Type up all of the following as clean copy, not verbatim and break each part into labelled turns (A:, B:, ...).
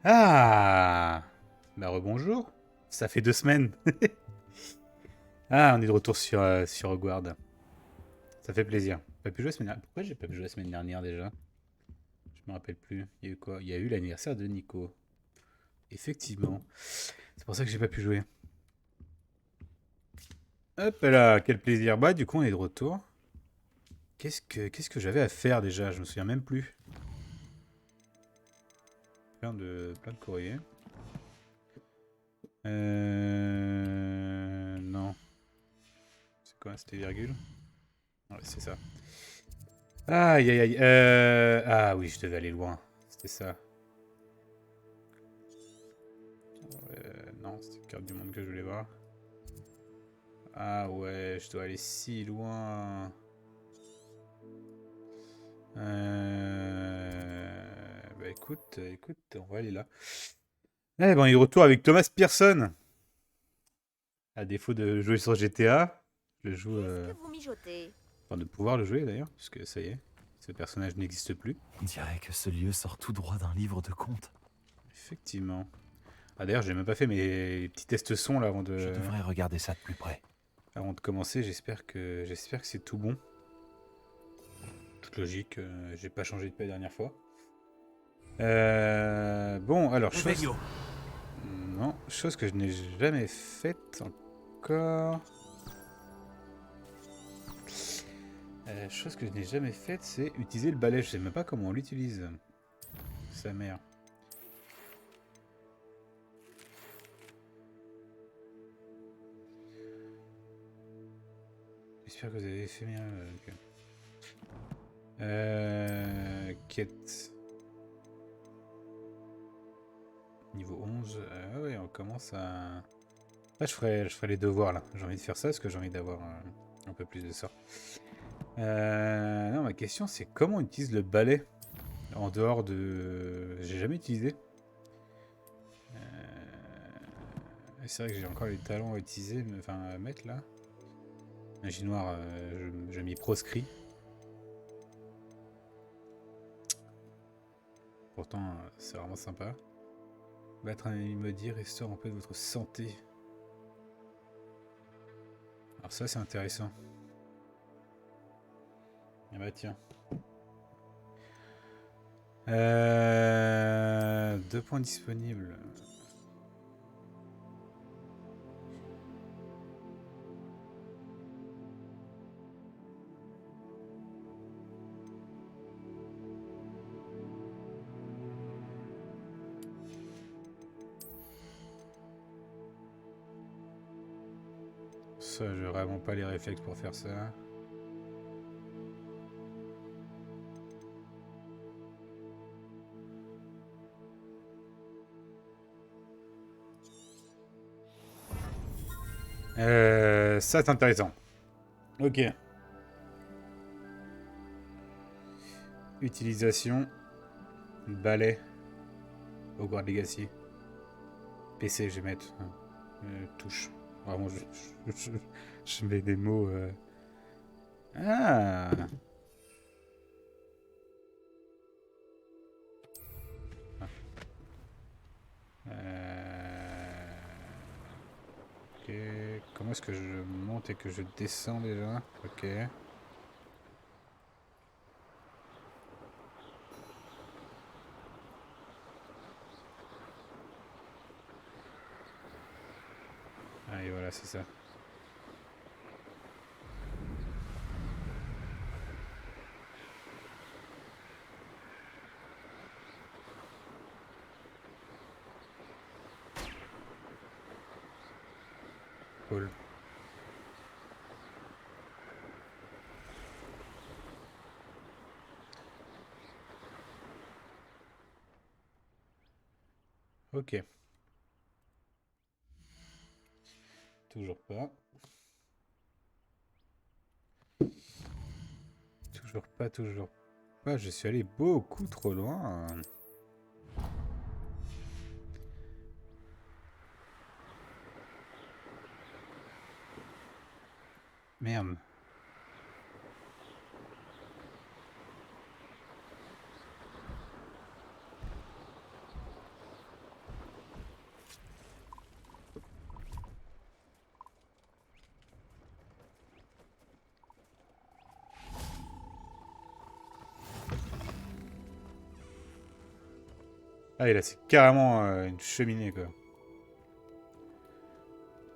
A: Ah bah rebonjour. Ça fait 2 semaines. Ah, on est de retour sur Hogwarts. Ça fait plaisir. Pas pu jouer la semaine dernière. Pourquoi j'ai pas pu jouer la semaine dernière déjà? Je me rappelle plus. Il y a eu quoi? Il y a eu l'anniversaire de Nico. Effectivement. C'est pour ça que j'ai pas pu jouer. Hop là, quel plaisir. Bah du coup on est de retour. Qu'est-ce que j'avais à faire déjà? Je me souviens même plus. Plein de courriers. Non. C'est quoi? C'était virgule? Ouais, c'est ça. Aïe aïe aïe. Ah oui, je devais aller loin. C'était ça. Non, c'était carte du monde que je voulais voir. Ah ouais, je dois aller si loin. Bah écoute, on va aller là. Eh ben, il est de retour avec Thomas Pearson. À défaut de jouer sur GTA, je le joue.
B: Qu'est-ce que vous mijotez?
A: Enfin, de pouvoir le jouer d'ailleurs, puisque ça y est, ce personnage n'existe plus.
C: On dirait que ce lieu sort tout droit d'un livre de contes.
A: Effectivement. Ah d'ailleurs, j'ai même pas fait mes petits tests son là
C: Je devrais regarder ça de plus près.
A: avant de commencer. J'espère que c'est tout bon. Toute logique, j'ai pas changé de paix la dernière fois. Bon, alors, Non, chose que je n'ai jamais faite encore. Chose que je n'ai jamais faite, c'est utiliser le balai. Je sais même pas comment on l'utilise. Sa mère. J'espère que vous avez fait bien. Ok. Quête. Niveau 11. Ah ouais, on commence à... Ah, je ferai les devoirs là. J'ai envie de faire ça parce que j'ai envie d'avoir un peu plus de ça. Non, ma question c'est comment on utilise le balai en dehors de... J'ai jamais utilisé. C'est vrai que j'ai encore les talons à utiliser, enfin à mettre là. Magie noire, je m'y proscris. Pourtant, c'est vraiment sympa. Battre un ennemi maudit restaure un peu de votre santé. Alors ça, c'est intéressant. Ah bah tiens. 2 points disponibles. Ça, j'ai vraiment pas les réflexes pour faire ça. Ça, c'est intéressant. Ok. Utilisation. Balai. Hogwarts Legacy. PC, je vais mettre. Touche. Vraiment, je mets des mots. Ah. Ok. Comment est-ce que je monte et que je descends déjà? Ok. Allez, voilà, c'est ça. Cool. Ok. Toujours pas. Toujours pas, toujours pas. Je suis allé beaucoup trop loin. Merde. Ah, et là, c'est carrément une cheminée, quoi.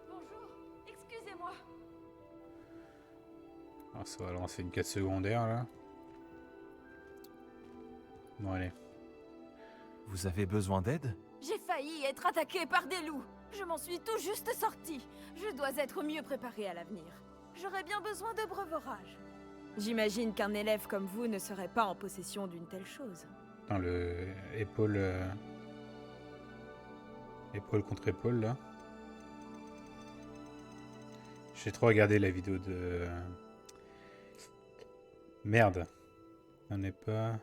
B: Bonjour, excusez-moi.
A: Alors, ça va lancer une quête secondaire, là. Bon, allez.
C: Vous avez besoin d'aide?
B: J'ai failli être attaquée par des loups. Je m'en suis tout juste sortie. Je dois être mieux préparée à l'avenir. J'aurais bien besoin de breuvage. J'imagine qu'un élève comme vous ne serait pas en possession d'une telle chose.
A: Dans le épaule... épaule contre épaule, là. J'ai trop regardé la vidéo de... Merde. J'en ai pas...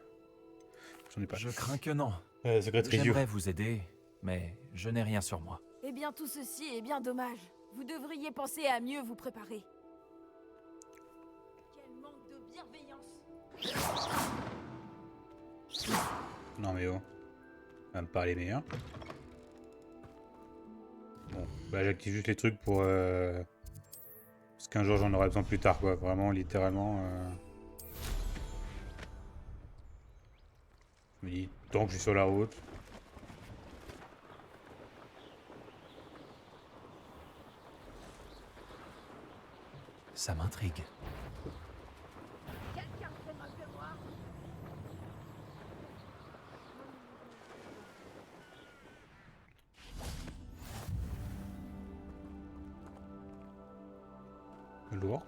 A: J'en ai pas.
C: Je crains que non.
A: Secret Review.
C: J'aimerais vous aider, mais je n'ai rien sur moi.
B: Eh bien, tout ceci est bien dommage. Vous devriez penser à mieux vous préparer. Quel manque de bienveillance.
A: Non mais oh. Même pas les meilleurs. Bon, bah j'active juste les trucs pour... Parce qu'un jour j'en aurai besoin plus tard, quoi. Vraiment, littéralement... Je me dis, tant que je suis sur la route...
C: Ça m'intrigue.
B: Quelqu'un peut me faire voir.
A: Lourd.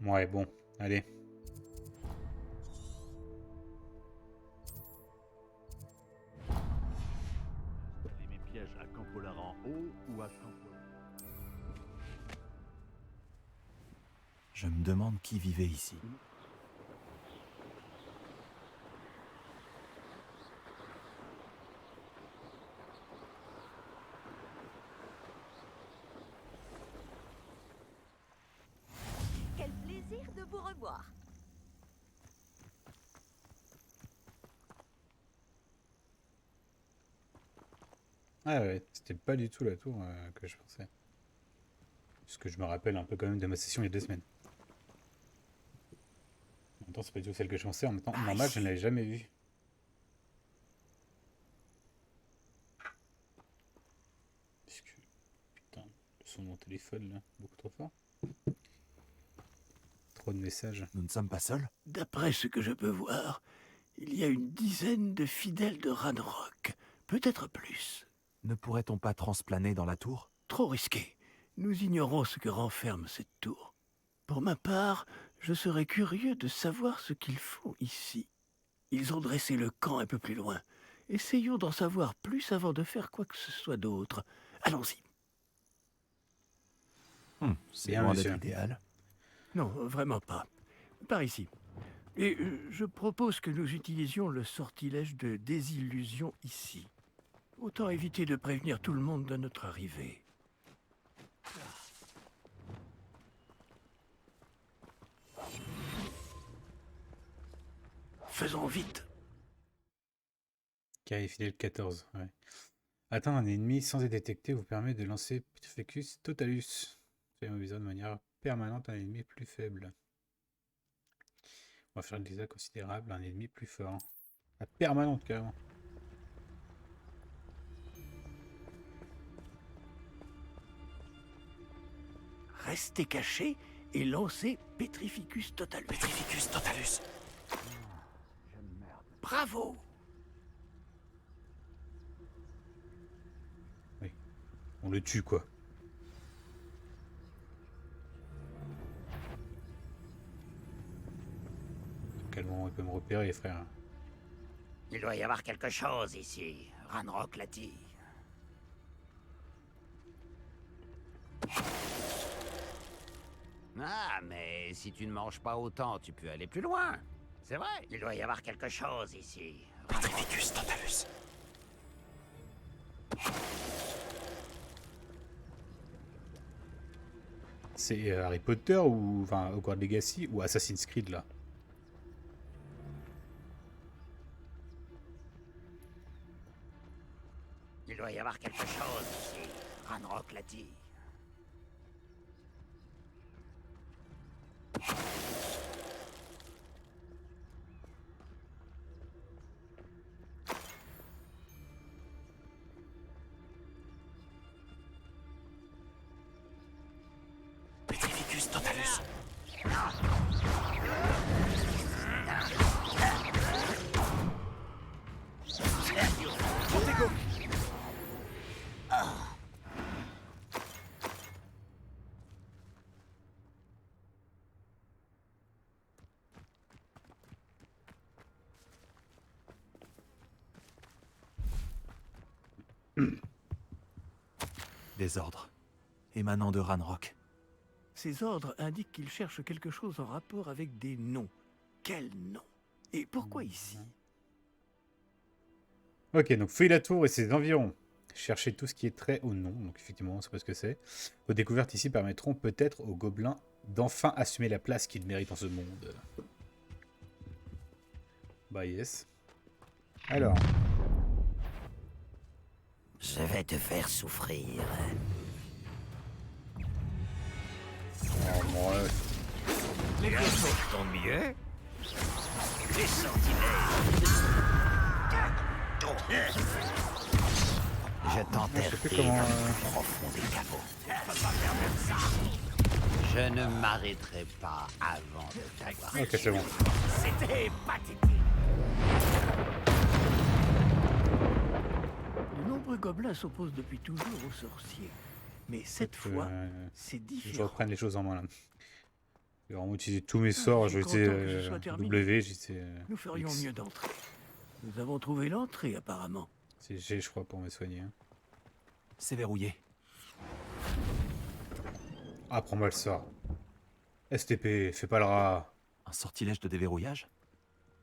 A: Ouais, bon, allez.
D: Et mes pièges à Campolar en haut ou à Campolar?
C: Je me demande qui vivait ici.
B: Quel plaisir de vous revoir.
A: Ah ouais, c'était pas du tout la tour que je pensais. Puisque je me rappelle un peu quand même de ma session il y a 2 semaines. En même temps, c'est pas du tout celle que je pensais. En même temps, normal, je ne l'avais jamais vue. Puisque... Putain, le son de mon téléphone là, beaucoup trop fort. Trop de messages.
C: Nous ne sommes pas seuls?
E: D'après ce que je peux voir, il y a une dizaine de fidèles de Ranrock, peut-être plus.
C: Ne pourrait-on pas transplaner dans la tour?
E: Trop risqué. Nous ignorons ce que renferme cette tour. Pour ma part, je serais curieux de savoir ce qu'ils font ici. Ils ont dressé le camp un peu plus loin. Essayons d'en savoir plus avant de faire quoi que ce soit d'autre. Allons-y.
C: C'est
A: Bien,
C: loin
A: monsieur.
C: d'être idéal.
E: Non, vraiment pas. Par ici. Et je propose que nous utilisions le sortilège de désillusion ici. Autant éviter de prévenir tout le monde de notre arrivée. Faisons vite.
A: Carré fidèle 14, ouais. Atteindre un ennemi sans être détecté vous permet de lancer Petrificus Totalus. Fait immobiliser de manière permanente un ennemi plus faible. On va faire une dégâts considérable à un ennemi plus fort. La permanente, carrément.
E: Restez cachés et lancez Petrificus Totalus.
C: Petrificus Totalus.
E: Bravo!
A: On le tue, quoi. À quel moment il peut me repérer, frère?
F: Il doit y avoir quelque chose ici. Ranrock l'a dit. Ah, mais si tu ne manges pas autant, tu peux aller plus loin. C'est vrai, il doit y avoir quelque chose ici.
C: Petrificus Totalus.
A: C'est Harry Potter ou... Enfin, Hogwarts Legacy ou Assassin's Creed, là?
F: Il doit y avoir quelque chose ici. Ranrock l'a dit.
C: Petrificus totalus. Des ordres émanant de Ranrock.
E: Ces ordres indiquent qu'ils cherchent quelque chose en rapport avec des noms. Quels noms? Et pourquoi ici?
A: Ok, donc fouillez la tour et ses environs. Cherchez tout ce qui est trait au nom. Donc effectivement, on sait pas ce que c'est. Vos découvertes ici permettront peut-être aux gobelins d'enfin assumer la place qu'ils méritent en ce monde. Bah yes. Alors,
F: Je vais te faire souffrir.
A: oh, bon,
F: Les vaisseaux tombent mieux. Les sentinelles. Je
A: je sais
F: t'enterrerai
A: plus
F: dans
A: comment.
F: le plus profond des caveaux. Je ne m'arrêterai pas avant de t'avoir.
A: Ok, c'est bon.
F: C'était pathétique.
E: De nombreux gobelins s'opposent depuis toujours aux sorciers. Mais cette fois, c'est
A: Je
E: différent.
A: reprenne les choses en main là. Je vais vraiment utiliser tous mes sorts.
E: je
A: Je vais
E: suis
A: utiliser
E: content que ce soit terminé.
A: W, j'utilise
E: Nous ferions
A: X.
E: mieux d'entrer. Nous avons trouvé l'entrée, apparemment.
A: C'est G, je crois, pour me soigner. Hein.
C: C'est verrouillé.
A: Ah, prends-moi le sort. STP, fais pas le rat.
C: Un sortilège de déverrouillage?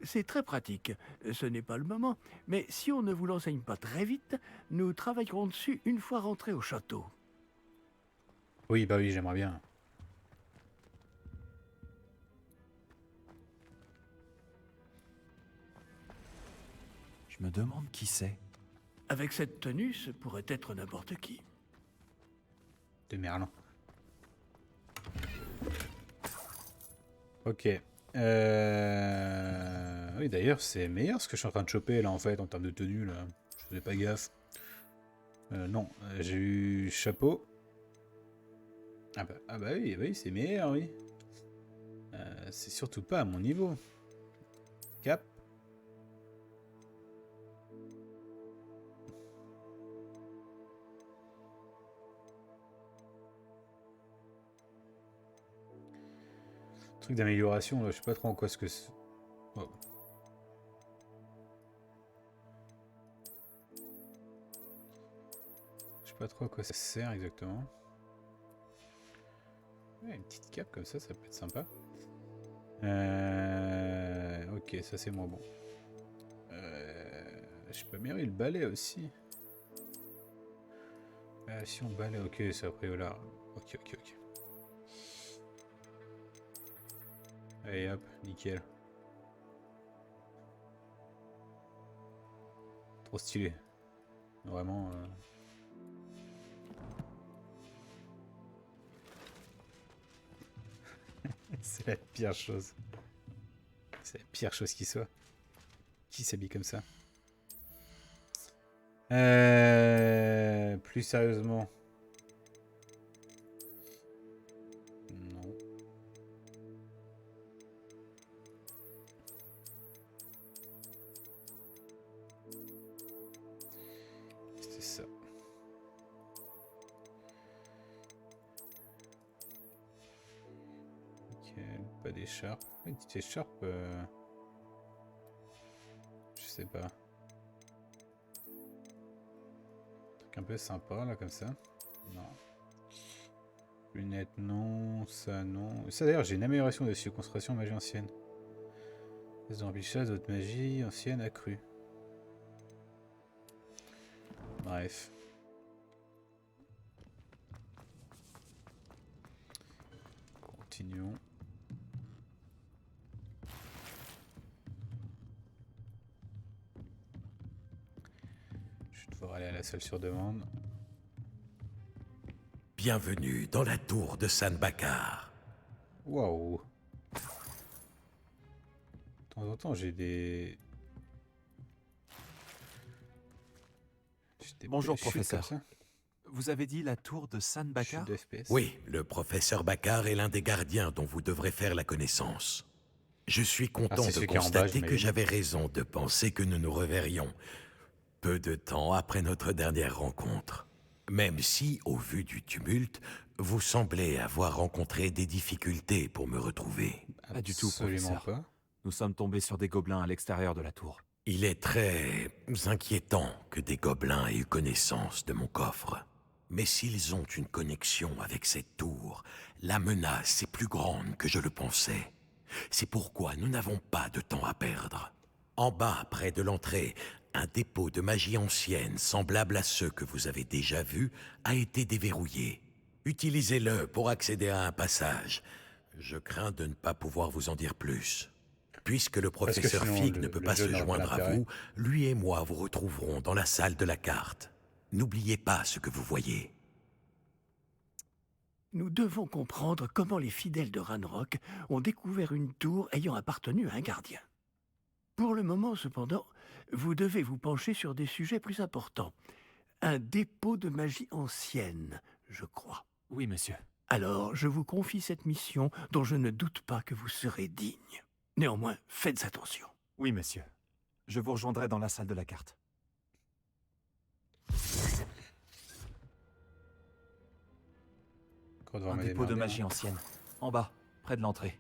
E: C'est très pratique. Ce n'est pas le moment, mais si on ne vous l'enseigne pas très vite, nous travaillerons dessus une fois rentrés au château.
A: Oui, bah oui, j'aimerais bien.
C: Je me demande qui c'est.
E: Avec cette tenue, ce pourrait être n'importe qui.
A: De Merlin. Ok. Oui, d'ailleurs, c'est meilleur ce que je suis en train de choper là en fait en termes de tenue là. Je faisais pas gaffe. Non, j'ai eu chapeau. Ah bah oui, c'est meilleur, oui. C'est surtout pas à mon niveau. Cap. Truc d'amélioration, là, je sais pas trop en quoi ce que c'est. Oh. Je sais pas trop à quoi ça sert exactement. Ouais, une petite cape comme ça peut être sympa. Ok, ça c'est moins bon. Je peux améliorer le balai aussi. Si on balai, ok, c'est après là. Ok. Allez hop, nickel. Trop stylé. Vraiment. C'est la pire chose. C'est la pire chose qui soit. Qui s'habille comme ça? Plus sérieusement. Non. C'était ça. Nickel, pas d'écharpe. Une petite écharpe. Je sais pas. Un peu sympa là comme ça. Non. Lunettes non, ça non. Ça d'ailleurs j'ai une amélioration dessus, concentration magie ancienne. Phase de remplissage d'autres magie ancienne accrue. Bref. Continuons. Je Je vais devoir aller à la salle sur demande.
G: Bienvenue dans la tour de San Bakar.
A: Waouh. De temps en temps, j'ai des
C: Bonjour,
A: chutes comme
C: professeur.
A: ça.
C: Vous avez dit la tour de San Bakar?
A: Chute de FPS.
G: Oui, le professeur Bakar est l'un des gardiens dont vous devrez faire la connaissance. Je suis content
A: c'est
G: de
A: celui qui est en bas,
G: constater que
A: j'imagine.
G: j'avais raison de penser que nous nous reverrions peu de temps après notre dernière rencontre. Même si, au vu du tumulte, vous semblez avoir rencontré des difficultés pour me retrouver.
C: Pas du tout,
A: Absolument
C: professeur.
A: pas.
C: Nous sommes tombés sur des gobelins à l'extérieur de la tour.
G: Il est très inquiétant que des gobelins aient eu connaissance de mon coffre. Mais s'ils ont une connexion avec cette tour, la menace est plus grande que je le pensais. C'est pourquoi nous n'avons pas de temps à perdre. En bas, près de l'entrée, un dépôt de magie ancienne, semblable à ceux que vous avez déjà vus, a été déverrouillé. Utilisez-le pour accéder à un passage. Je crains de ne pas pouvoir vous en dire plus. Puisque le
A: Parce que
G: professeur
A: sinon,
G: Fig
A: le-
G: ne peut
A: le
G: pas
A: jeu
G: se
A: n'aura pas
G: joindre à
A: d'intérêt.
G: vous, lui et moi vous retrouverons dans la salle de la carte. N'oubliez pas ce que vous voyez.
E: Nous devons comprendre comment les fidèles de Ranrock ont découvert une tour ayant appartenu à un gardien. Pour le moment, cependant, vous devez vous pencher sur des sujets plus importants. Un dépôt de magie ancienne, je crois.
C: Oui, monsieur.
E: Alors, je vous confie cette mission dont je ne doute pas que vous serez digne. Néanmoins, faites attention.
C: Oui, monsieur. Je vous rejoindrai dans la salle de la carte.
A: Encore devoir
C: Un
A: me
C: dépôt de
A: démerder,
C: magie
A: hein.
C: ancienne. En bas, près de l'entrée.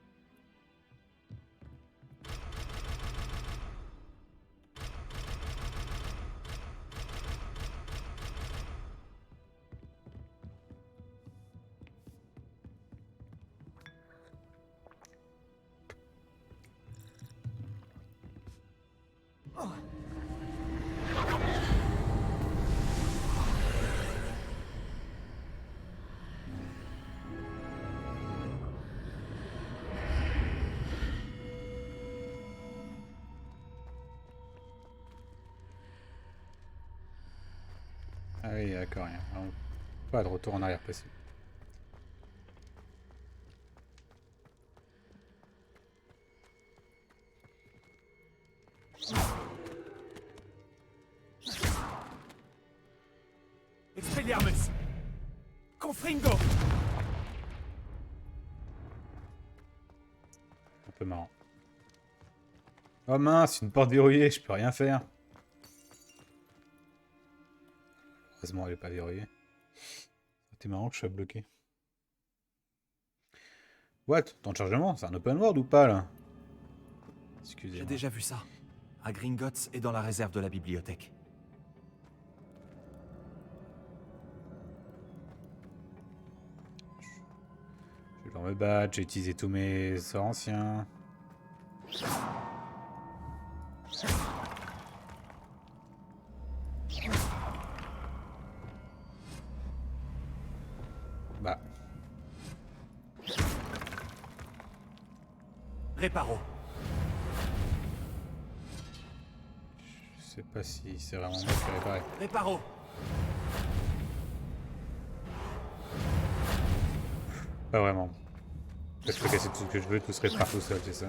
A: Ah oui, d'accord, rien. Alors, pas de retour en arrière possible.
C: Expelliarmus! Confringo!
A: Un peu marrant. Oh mince, une porte verrouillée, je peux rien faire. Heureusement, elle est pas verrouillée. C'était marrant que je sois bloqué. What? Temps de chargement? C'est un open world ou pas là?
C: J'ai
A: Excusez-moi.
C: déjà vu ça. À Gringotts et dans la réserve de la bibliothèque.
A: Je vais devoir me battre, j'ai utilisé tous mes sorts anciens. Bah,
C: Réparo.
A: je sais pas si c'est vraiment moi qui vais réparer.
C: Réparo.
A: Pas vraiment. Je peux casser tout ce que je veux, tout se répare tout seul, c'est ça?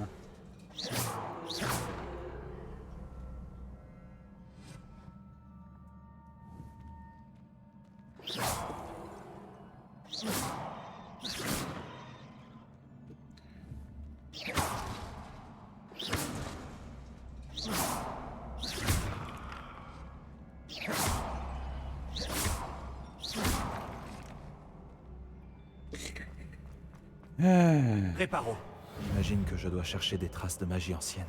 A: Ah.
C: Réparo. J'imagine que je dois chercher des traces de magie ancienne.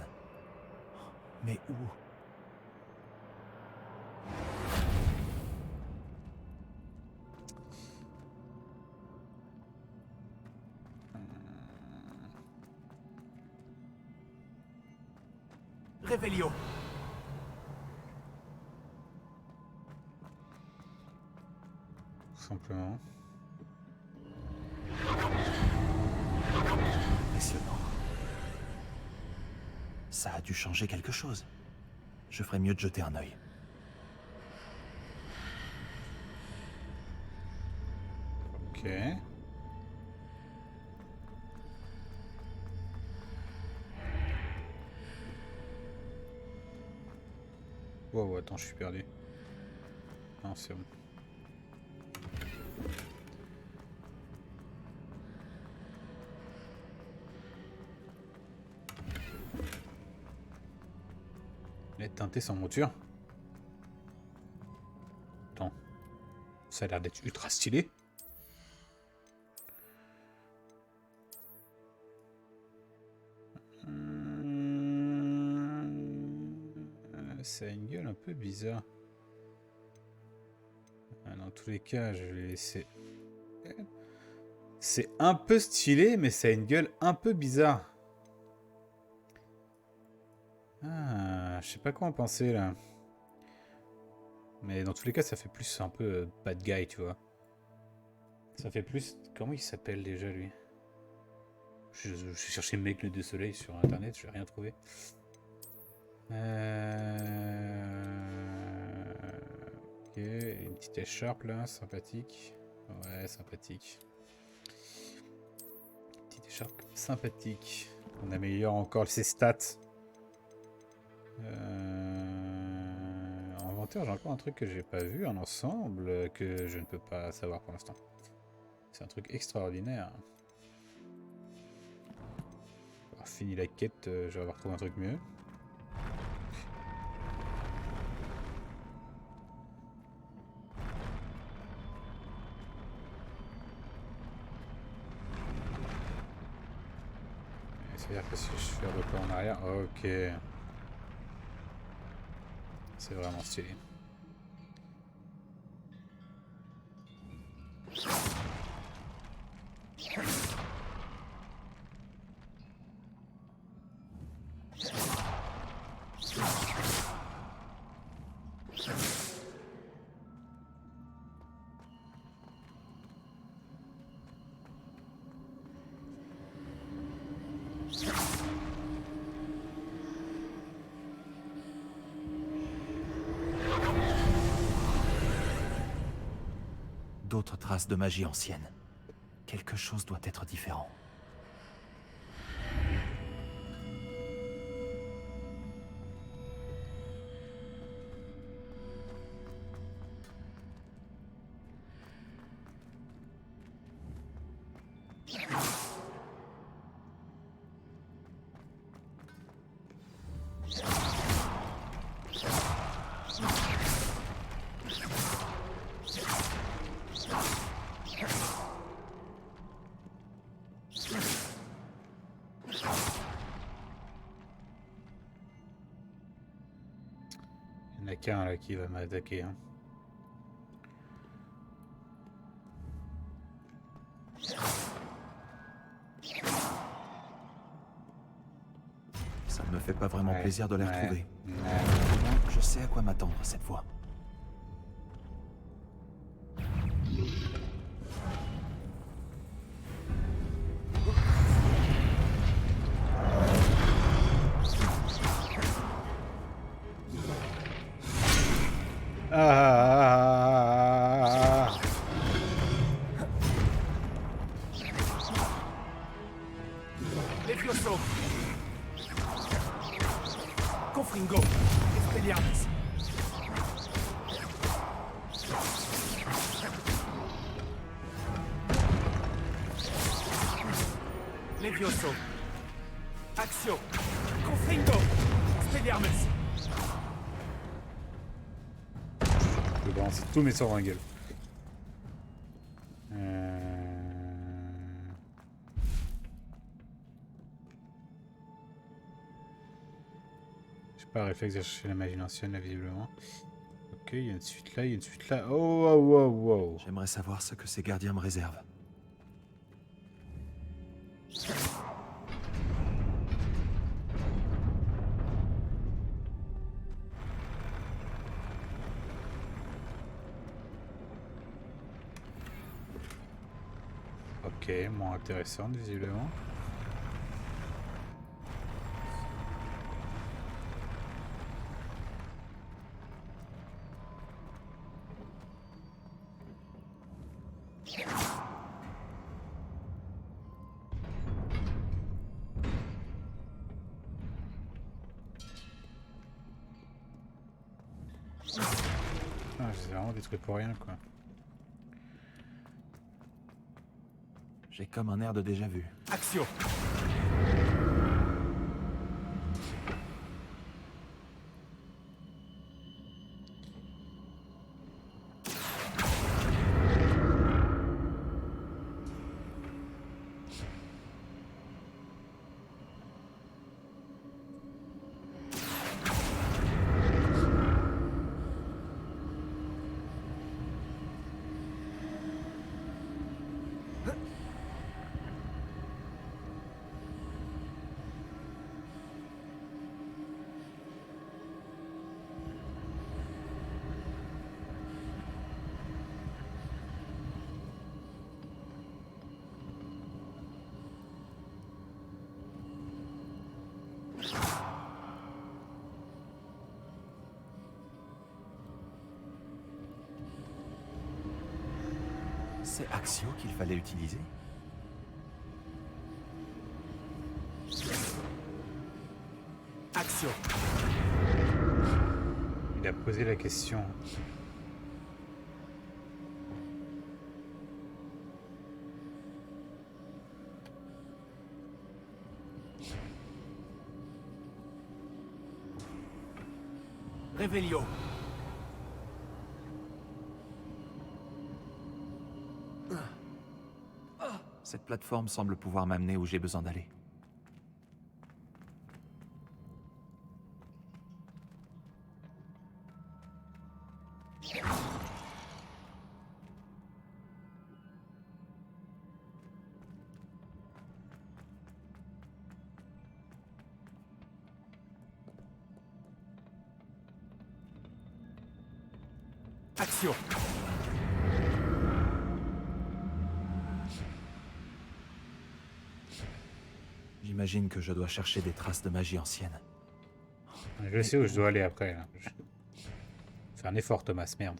C: Mais où? Révélio.
A: Tout simplement.
C: Impressionnant. Ça a dû changer quelque chose. Je ferais mieux de jeter un œil.
A: Ok. Wow, attends, je suis perdu. Non, c'est bon. Lettre teintée sans monture. Attends. Ça a l'air d'être ultra stylé. Ça a une gueule un peu bizarre. Dans tous les cas, je vais laisser. C'est un peu stylé, mais ça a une gueule un peu bizarre. Ah, je sais pas quoi en penser là. Mais dans tous les cas, ça fait plus un peu bad guy, tu vois. Ça fait plus. Comment il s'appelle déjà lui? Je cherchais mec le 2 soleil sur internet, je n'ai rien trouvé. Ok, une petite écharpe là, sympathique. Ouais, sympathique. Petite écharpe sympathique. On améliore encore ses stats. En inventaire, j'ai encore un truc que j'ai pas vu, un ensemble que je ne peux pas savoir pour l'instant. C'est un truc extraordinaire. Alors, fini la quête, je vais avoir trouvé un truc mieux. C'est-à-dire que si je fais un report en arrière, ok. C'est vraiment stylé.
C: D'autres traces de magie ancienne. Quelque chose doit être différent.
A: Il n'y en a qu'un là qui va m'attaquer. Hein.
C: Ça ne me fait pas vraiment plaisir de les retrouver.
A: Ouais.
C: Je sais à quoi m'attendre cette fois.
E: Levioso! Confringo! Expelliarmus! Levioso! Axio! Confringo! Expelliarmus!
A: Je vais balancer tous mes sorts en gueule. Je sais pas, réflexe à chercher la magie ancienne là visiblement. Ok, il y a une suite là, il y a une suite là. Oh, wow, wow, wow.
C: J'aimerais savoir ce que ces gardiens me réservent.
A: Ok, moins intéressante visiblement. Ah, c'est vraiment des trucs pour rien, quoi.
C: J'ai comme un air de déjà-vu. Action! C'est Axio qu'il fallait utiliser? Axio!
A: Il a posé la question.
C: Réveillon! Cette plateforme semble pouvoir m'amener où j'ai besoin d'aller. Action! J'imagine que je dois chercher des traces de magie ancienne.
A: Je sais où je dois aller après, là. Fais un effort, Thomas, merde.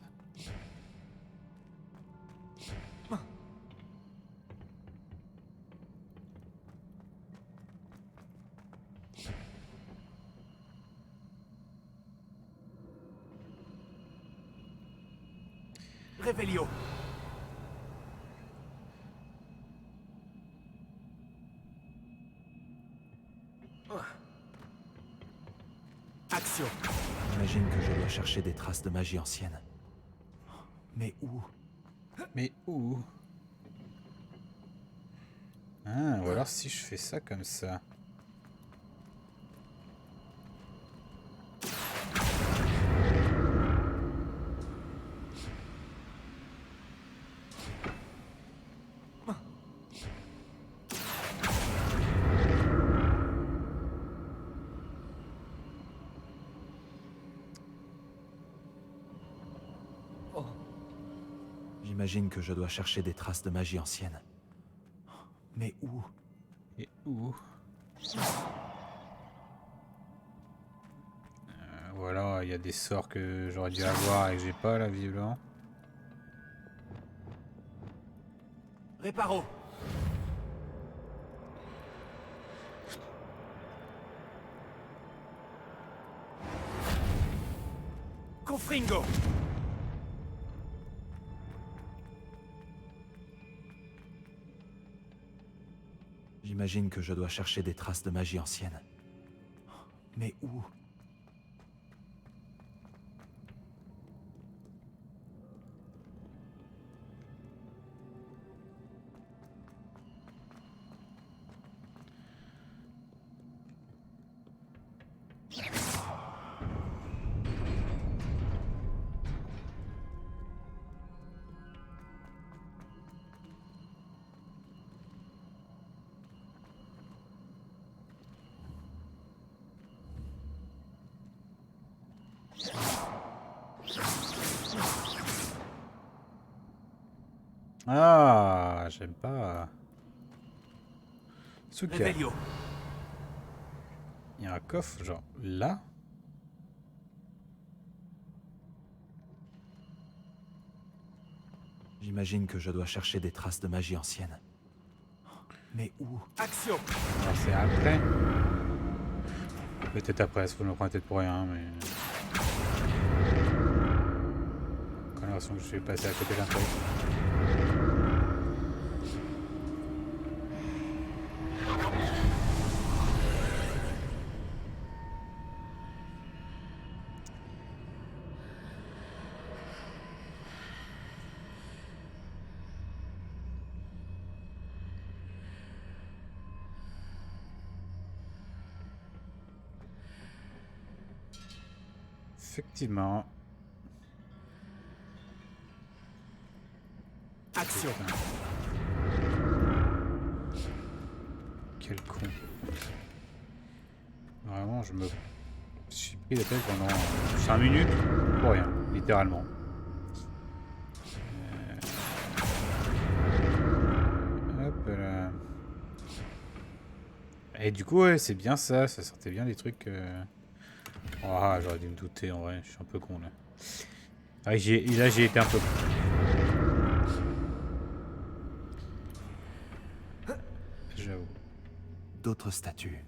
C: Réveillon! Action! J'imagine que je dois chercher des traces de magie ancienne. Mais où?
A: Mais où? Ah, ou alors si je fais ça comme ça.
C: J'imagine que je dois chercher des traces de magie ancienne. Mais où?
A: Et où? Voilà, il y a des sorts que j'aurais dû avoir et que j'ai pas là, visiblement.
C: Réparo! Confringo! J'imagine que je dois chercher des traces de magie ancienne. Mais où?
A: Ah, j'aime pas. Soukia.
C: Réveillon!
A: Il y a un coffre, genre là.
C: J'imagine que je dois chercher des traces de magie ancienne. Mais où? Action!
A: Alors c'est après. Peut-être après, il faut me prendre la tête pour rien, mais. l'impression que je vais passer à côté d'un truc. Effectivement.
C: Action.
A: Putain. Quel con. Vraiment, je me suis pris la tête pendant 5 minutes pour rien, littéralement. Hop là. Et du coup, ouais, c'est bien ça, ça sortait bien des trucs. Ah, j'aurais dû me douter en vrai, je suis un peu con là. Ah, là, j'ai été un peu con. J'avoue.
C: D'autres statues.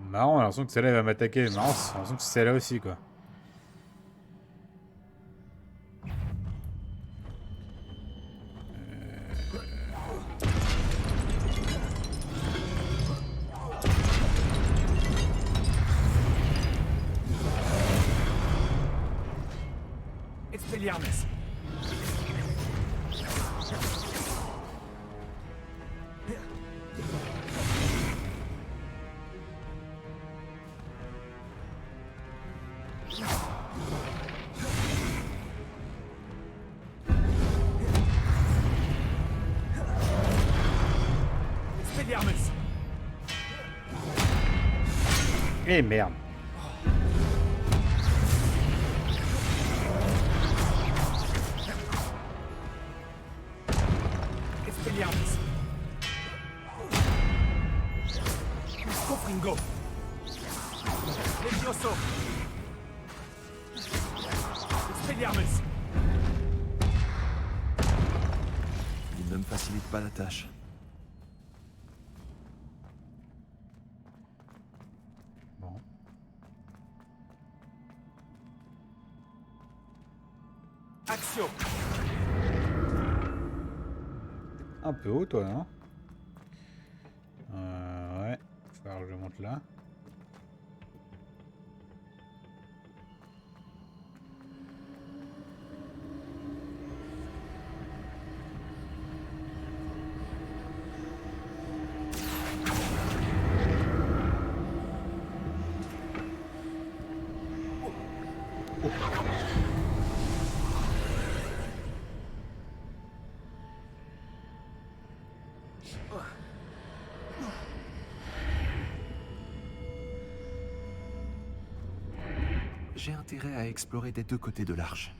A: Marrant, j'ai l'impression que celle-là va m'attaquer. Marrant, j'ai l'impression que c'est celle-là aussi quoi.
C: Expelliarmus. Expelliarmus.
A: Eh merde.
C: Expelliarmus. Cofringo. Levioso. Expelliarmus. Il ne me facilite pas la tâche.
A: Bon.
C: Action.
A: Un peu haut toi, non? Ouais. Il va falloir que je monte là.
C: J'ai intérêt à explorer des deux côtés de l'arche.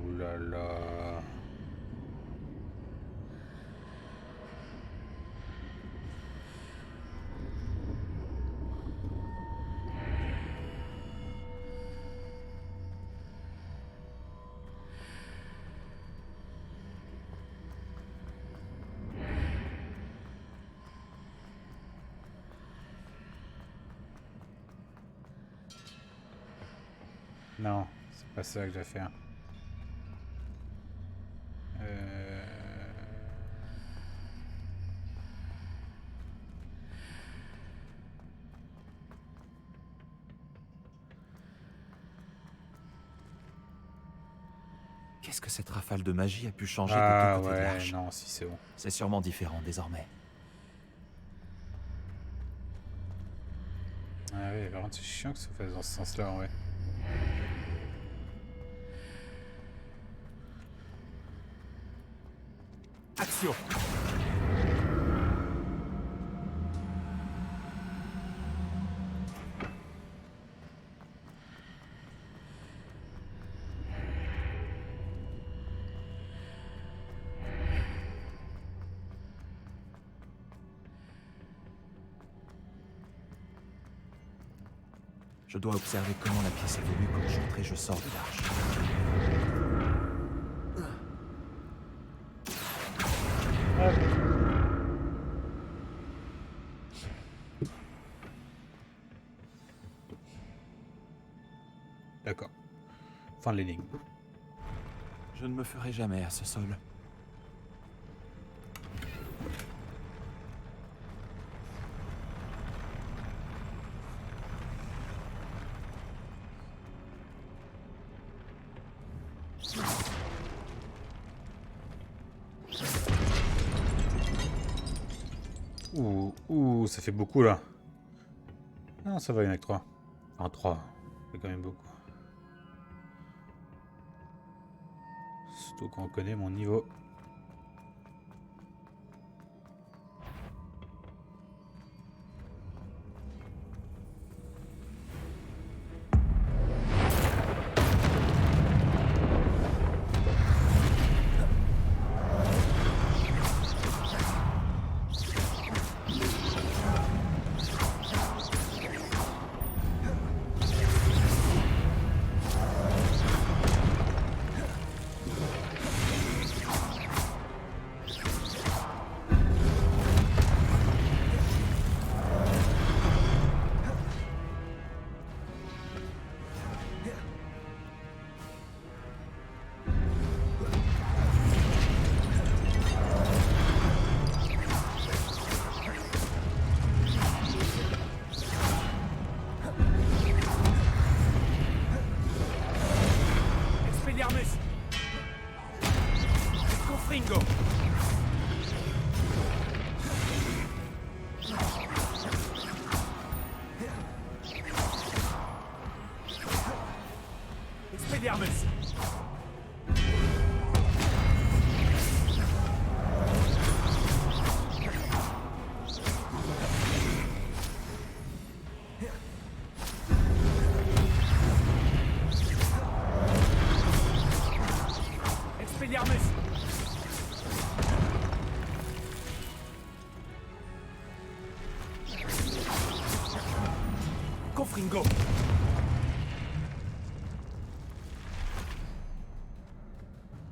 A: Ouh là là. Non, c'est pas ça que je vais faire.
C: Qu'est-ce que cette rafale de magie a pu changer
A: Ah
C: des deux côtés de
A: ouais,
C: l'arche?
A: non, si c'est bon.
C: C'est sûrement différent désormais.
A: Ah ouais, par contre c'est chiant que ça fasse dans ce sens-là en vrai.
C: Action. Je dois observer comment la pièce évolue quand j'entre et je sors de l'arche.
A: D'accord. Fin de l'énigme.
C: Je ne me ferai jamais à ce sol.
A: Ouh, ça fait beaucoup là. Non, ça va, il y en a que 3. En 3, c'est quand même beaucoup. Surtout qu'on connaît mon niveau.
C: Expelliarmus! Confringo! Expelliarmus! Expelliarmus! Confringo!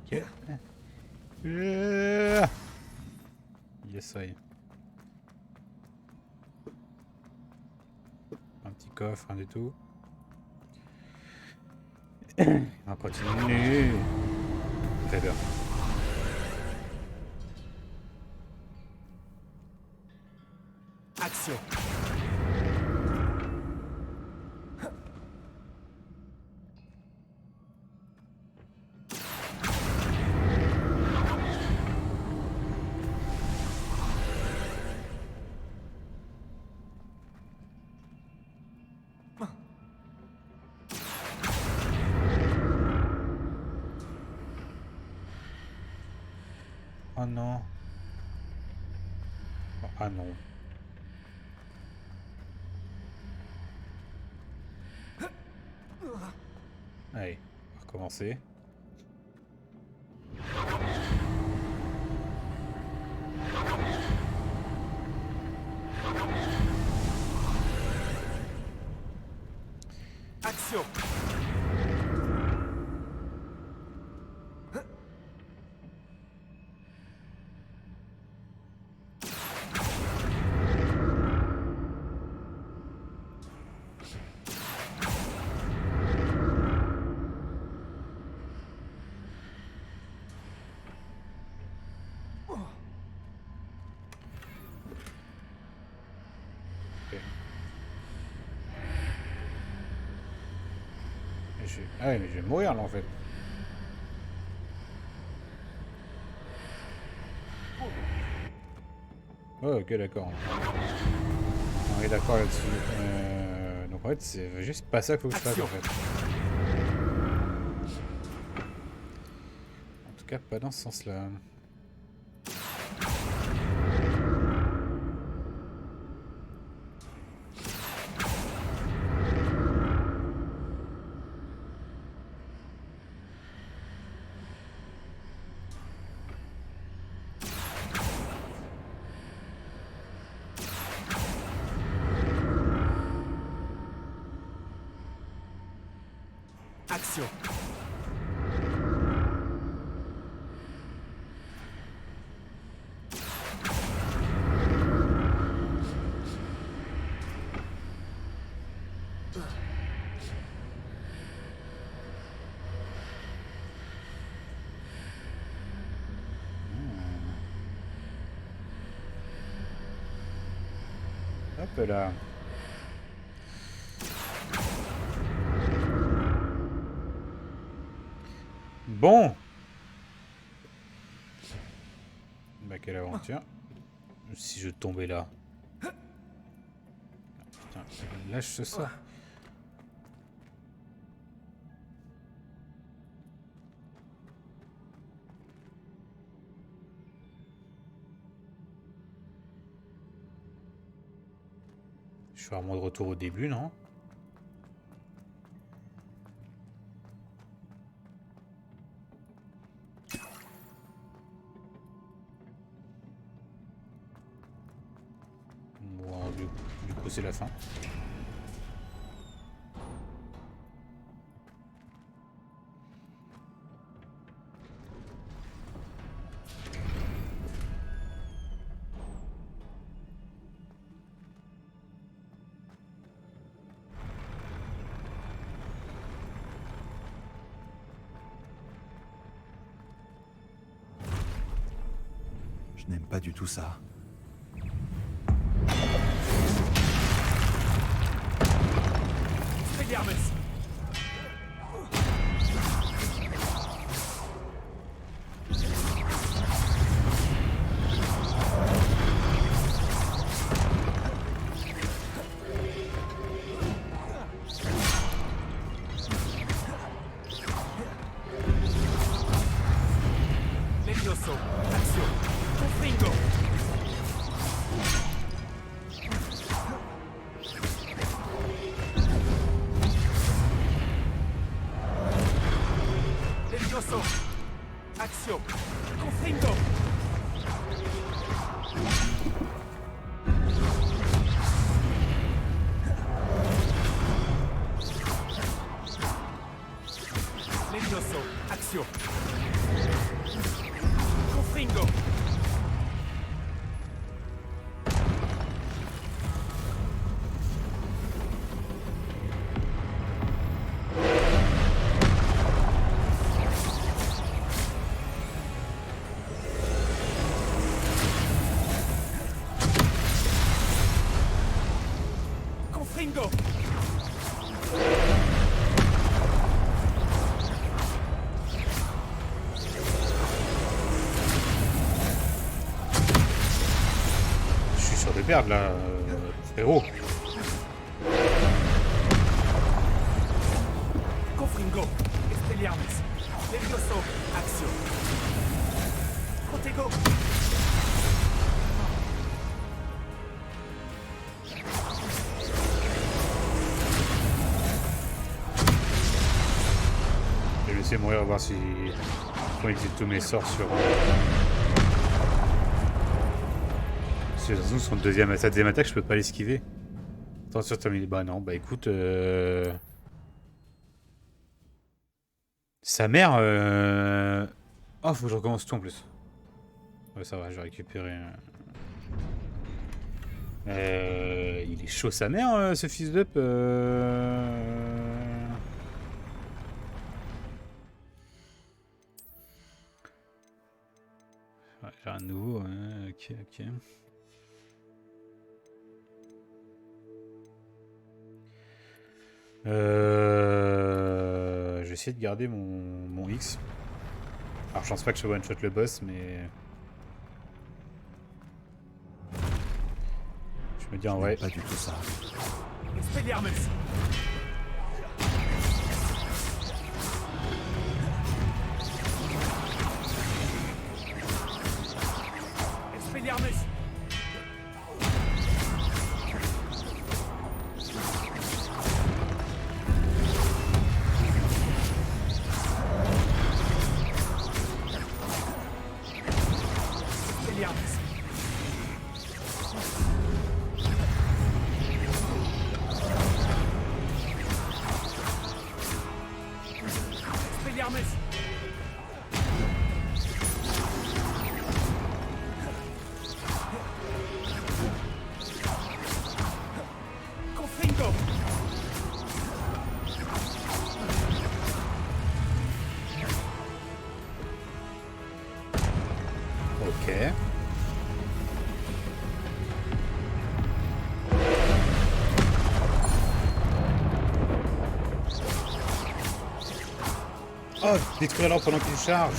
A: Ok. Yes, I. Un petit coffre, rien du tout. On va continuer. Très bien.
C: Action!
A: Oh non. Oh, ah non. Allez, on va recommencer.
C: Action!
A: Ok. Ah ouais, mais je vais mourir là en fait. Oh, ok, d'accord. On est d'accord là-dessus. Donc en fait, c'est juste pas ça qu'il faut que je fasse en fait. En tout cas, pas dans ce sens-là.
C: action.
A: Hop là. Bon. Bah quelle aventure. Si je tombais là. Putain, lâche ce sort. Je suis vraiment de retour au début, non? Bon, du coup, c'est la fin.
C: Je n'aime pas du tout ça.
H: Expelliarmus! Levioso, action! Confringo! Levioso, action! Confringo! Levioso, action! Confringo! Confringo!
A: Je suis sur des berges là, frérot.
H: Confringo! Expelliarmus! Levioso, action! Protego!
A: Je vais laisser mourir, voir si faut utiliser tous mes sorts sur. Parce que de toute façon, sa deuxième attaque, je peux pas l'esquiver. Attention, terminé. Bah non, bah écoute. Sa mère. Oh, faut que je recommence tout en plus. Ouais, ça va, je vais récupérer. Il est chaud sa mère, ce fils d'up. Ouais, j'ai un nouveau. Ok, ok. Je vais essayer de garder mon X. Alors je pense pas que je one shot le boss, mais je me dis en vrai.
C: Pas du tout ça.
H: Expelliarmus! Expelliarmus! Expelliarmus!
A: Oh, détruire-leur pendant qu'ils chargent.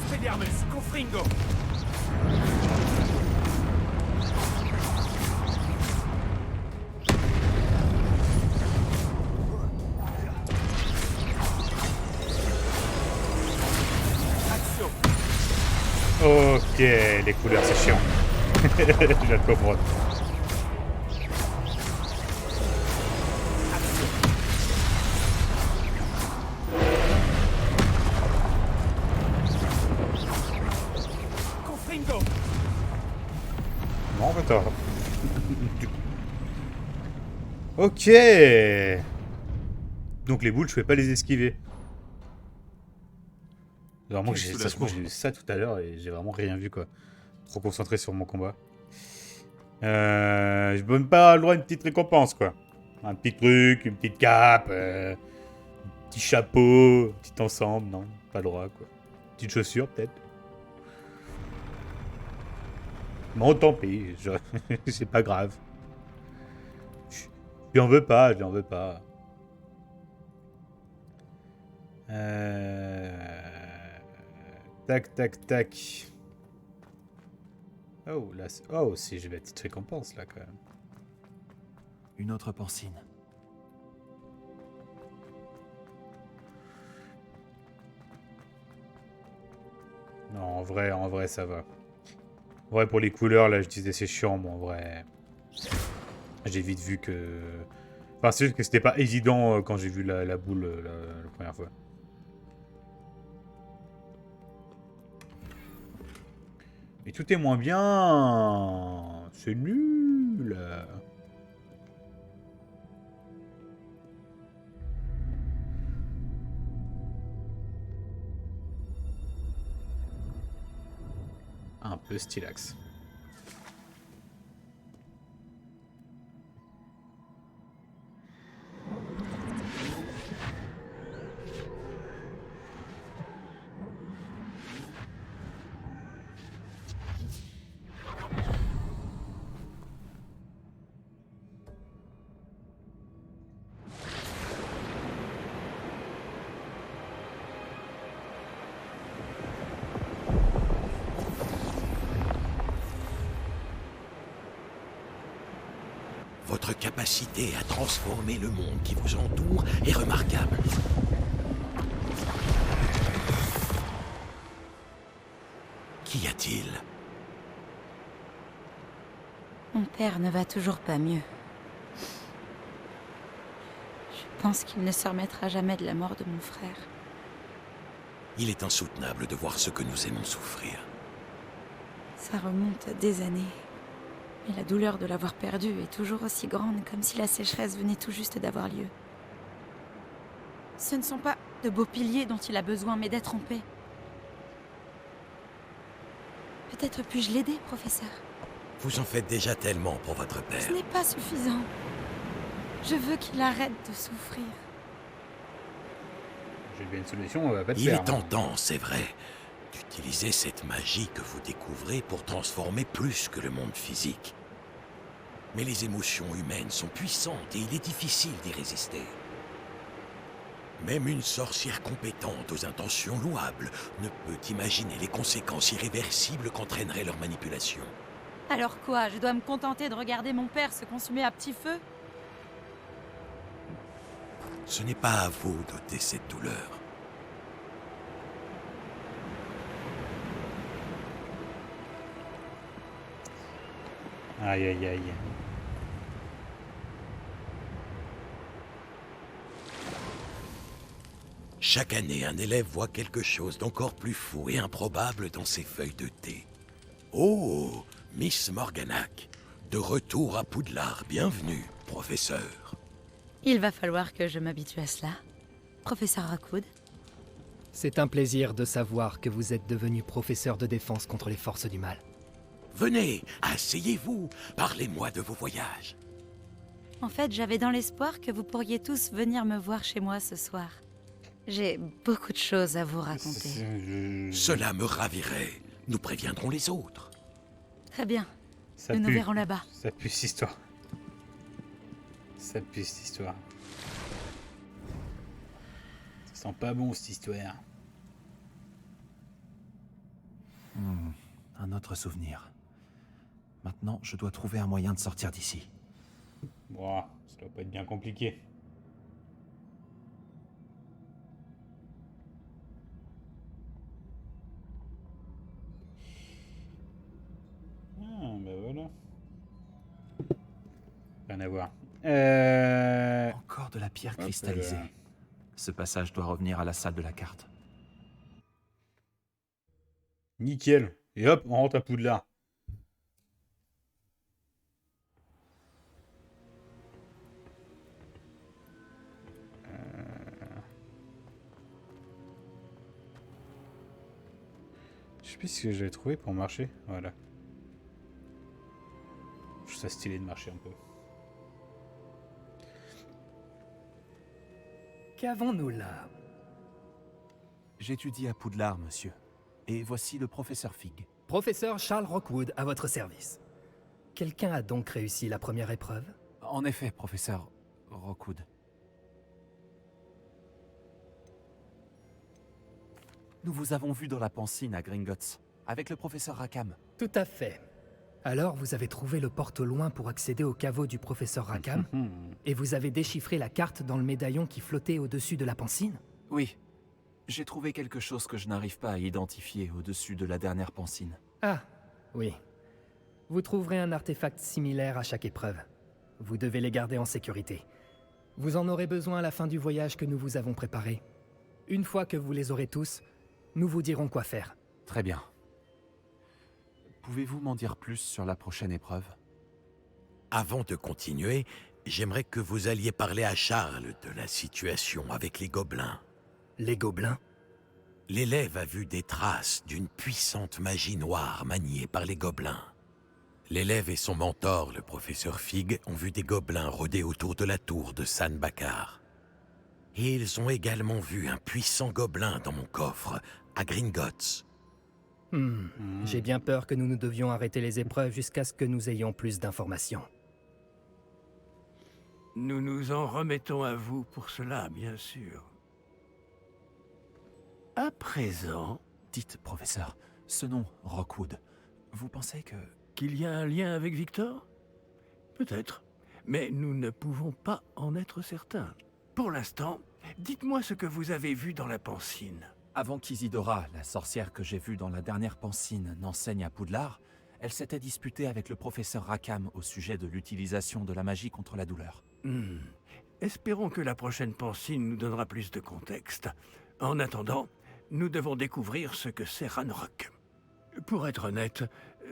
H: Expelliarmus, Confringo. Axio.
A: Ok, les couleurs, c'est chiant. Je viens de comprendre.
H: Confringo.
A: Non, attends. Ok. Donc les boules, je pouvais pas les esquiver. Vraiment,
C: Quel
A: ça se trouve, j'ai vu ça tout à l'heure et j'ai vraiment rien vu, quoi. Trop concentré sur mon combat. Je peux même pas avoir le droit à une petite récompense, quoi. Un petit truc, une petite cape, un petit chapeau, un petit ensemble, non, pas le droit, quoi. Petite chaussure, peut-être. Non, tant pis, c'est pas grave. Je lui en veux pas, je lui en veux pas. Tac, tac, tac. Oh, là, oh, si j'ai la petite récompense, là, quand même.
C: Une autre porcine.
A: Non, en vrai, ça va. En vrai, pour les couleurs, là, je disais c'est chiant, mais en vrai... J'ai vite vu que... Enfin, c'est juste que c'était pas évident quand j'ai vu la boule la première fois. Mais tout est moins bien. C'est nul. Un peu stylax.
G: Votre capacité à transformer le monde qui vous entoure est remarquable. Qu'y a-t-il?
I: Mon père ne va toujours pas mieux. Je pense qu'il ne se remettra jamais de la mort de mon frère.
G: Il est insoutenable de voir ce que nous aimons souffrir.
I: Ça remonte à des années. Mais la douleur de l'avoir perdu est toujours aussi grande, comme si la sécheresse venait tout juste d'avoir lieu. Ce ne sont pas de beaux piliers dont il a besoin, mais d'être en paix. Peut-être puis-je l'aider, professeur?
G: Vous en faites déjà tellement pour votre père.
I: Ce n'est pas suffisant. Je veux qu'il arrête de souffrir.
A: J'ai bien une solution, on va pas te
G: Il
A: faire.
G: est tentant, c'est vrai, d'utiliser cette magie que vous découvrez pour transformer plus que le monde physique. Mais les émotions humaines sont puissantes et il est difficile d'y résister. Même une sorcière compétente aux intentions louables ne peut imaginer les conséquences irréversibles qu'entraînerait leur manipulation.
I: Alors quoi? Je dois me contenter de regarder mon père se consumer à petit feu?
G: Ce n'est pas à vous d'ôter cette douleur.
A: Aïe, aïe, aïe.
G: Chaque année, un élève voit quelque chose d'encore plus fou et improbable dans ses feuilles de thé. Oh, Miss Morganac, de retour à Poudlard, bienvenue, professeur.
I: Il va falloir que je m'habitue à cela. Professeur Rockwood.
J: C'est un plaisir de savoir que vous êtes devenu professeur de défense contre les forces du mal.
G: Venez, asseyez-vous, parlez-moi de vos voyages.
I: En fait, j'avais dans l'espoir que vous pourriez tous venir me voir chez moi ce soir. J'ai beaucoup de choses à vous raconter.
G: Cela me ravirait. Nous préviendrons les autres.
I: Très bien.
A: Ça
I: Nous nous
A: pue.
I: verrons là-bas.
A: Ça pue cette histoire. Ça pue cette histoire. Ça sent pas bon cette histoire.
C: Un autre souvenir. Maintenant, je dois trouver un moyen de sortir d'ici.
A: Bon, ça doit pas être bien compliqué. Ah, bah voilà. Rien à voir.
C: Encore de la pierre
A: Hop
C: cristallisée.
A: là.
C: Ce passage doit revenir à la salle de la carte.
A: Nickel. Et hop, on rentre à Poudlard. Je sais plus ce que j'avais trouvé pour marcher. Voilà. Je trouve ça stylé de marcher un peu.
J: Qu'avons-nous là?
C: J'étudie à Poudlard, monsieur. Et voici le professeur Fig.
J: Professeur Charles Rockwood, à votre service. Quelqu'un a donc réussi la première épreuve?
C: En effet, professeur Rockwood. Nous vous avons vu dans la Pancine à Gringotts, avec le professeur Rackham.
J: Tout à fait. Alors vous avez trouvé le porte-au-loin pour accéder au caveau du professeur Rackham, et vous avez déchiffré la carte dans le médaillon qui flottait au-dessus de la Pancine?
C: Oui. J'ai trouvé quelque chose que je n'arrive pas à identifier au-dessus de la dernière Pancine.
J: Ah, oui. Vous trouverez un artefact similaire à chaque épreuve. Vous devez les garder en sécurité. Vous en aurez besoin à la fin du voyage que nous vous avons préparé. Une fois que vous les aurez tous, nous vous dirons quoi faire.
C: Très bien. Pouvez-vous m'en dire plus sur la prochaine épreuve?
G: Avant de continuer, j'aimerais que vous alliez parler à Charles de la situation avec les gobelins.
J: Les gobelins?
G: L'élève a vu des traces d'une puissante magie noire maniée par les gobelins. L'élève et son mentor, le professeur Fig, ont vu des gobelins rôder autour de la tour de San Bakar. Et ils ont également vu un puissant gobelin dans mon coffre, à Gringotts.
J: J'ai bien peur que nous devions arrêter les épreuves jusqu'à ce que nous ayons plus d'informations.
E: Nous nous en remettons à vous pour cela, bien sûr. À présent...
C: Dites, professeur, ce nom, Rockwood, vous pensez que...
E: Qu'il y a un lien avec Victor? Peut-être. Mais nous ne pouvons pas en être certains. Pour l'instant, dites-moi ce que vous avez vu dans la Pancine.
C: Avant qu'Isidora, la sorcière que j'ai vue dans la dernière Pancine, n'enseigne à Poudlard, elle s'était disputée avec le professeur Rackham au sujet de l'utilisation de la magie contre la douleur.
E: Espérons que la prochaine Pancine nous donnera plus de contexte. En attendant, nous devons découvrir ce que c'est Ranrock. Pour être honnête,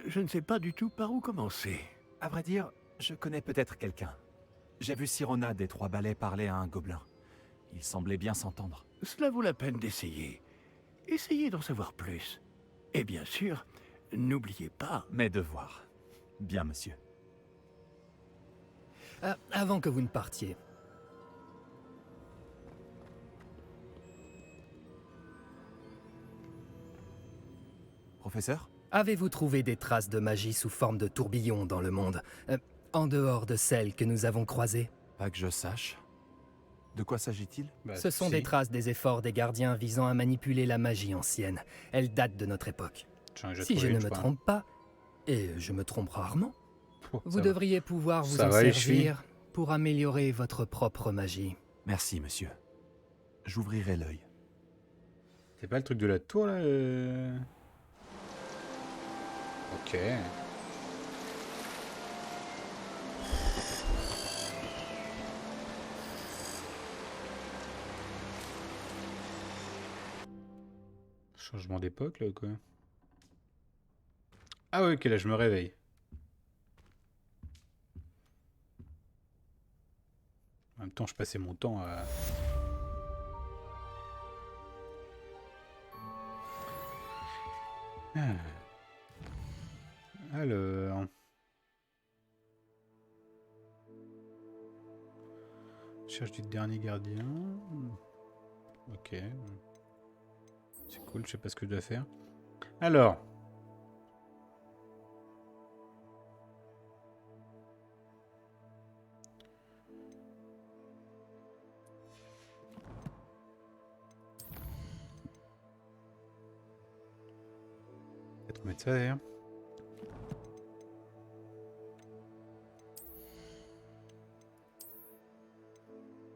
E: je ne sais pas du tout par où commencer.
C: À vrai dire, je connais peut-être quelqu'un. J'ai vu Sirona des Trois Balais parler à un gobelin. Il semblait bien s'entendre.
E: Cela vaut la peine d'essayer. Essayez d'en savoir plus. Et bien sûr, n'oubliez pas...
C: Mes devoirs. Bien, monsieur.
J: Avant que vous ne partiez,
C: Professeur?
J: avez-vous trouvé des traces de magie sous forme de tourbillon dans le monde, en dehors de celles que nous avons croisées?
C: Pas que je sache. De quoi s'agit-il?
J: Ce sont des traces des efforts des gardiens visant à manipuler la magie ancienne. Elles datent de notre époque. Si je ne me trompe pas, et je me trompe rarement, vous devriez pouvoir vous en servir pour améliorer votre propre magie.
C: Merci, monsieur. J'ouvrirai l'œil.
A: C'est pas le truc de la tour, là Ok. Changement d'époque, là, ou quoi? Ah ouais, ok, là, je me réveille. En même temps, je passais mon temps à... Alors... Cherche du dernier gardien. Ok. C'est cool, je sais pas ce que je dois faire. Alors... mettre ça d'ailleurs.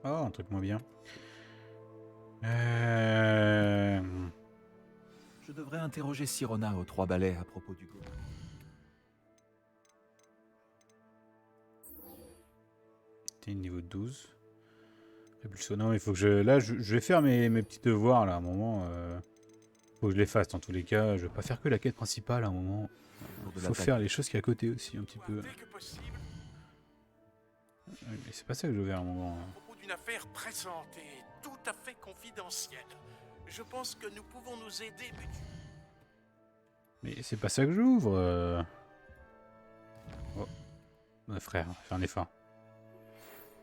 A: Oh, un truc moins bien.
C: Je devrais interroger Sirona aux 3 balais à propos du gobelin.
A: T'es niveau 12. Répulsion. Non, il faut que je... Là, je vais faire mes petits devoirs, là, à un moment. Faut que je les fasse, dans tous les cas. Je vais pas faire que la quête principale, à un moment. Il faut faire les choses qui est à côté aussi, un petit peu. Mais c'est pas ça que je veux faire, à un moment.
G: À propos d'une affaire pressante et tout à fait confidentielle. Je pense que nous pouvons nous aider mutuellement.
A: Mais c'est pas ça que j'ouvre. Oh. Frère, fais un effort.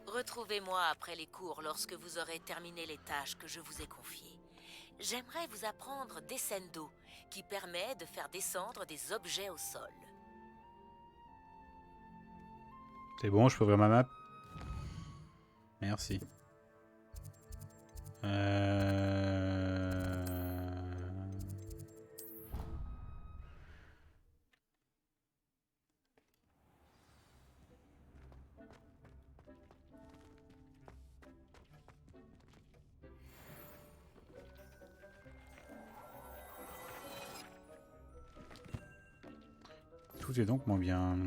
K: Retrouvez-moi après les cours lorsque vous aurez terminé les tâches que je vous ai confiées. J'aimerais vous apprendre Descendo, qui permet de faire descendre des objets au sol.
A: C'est bon, je peux ouvrir ma map? Merci. Tout est donc moins bien.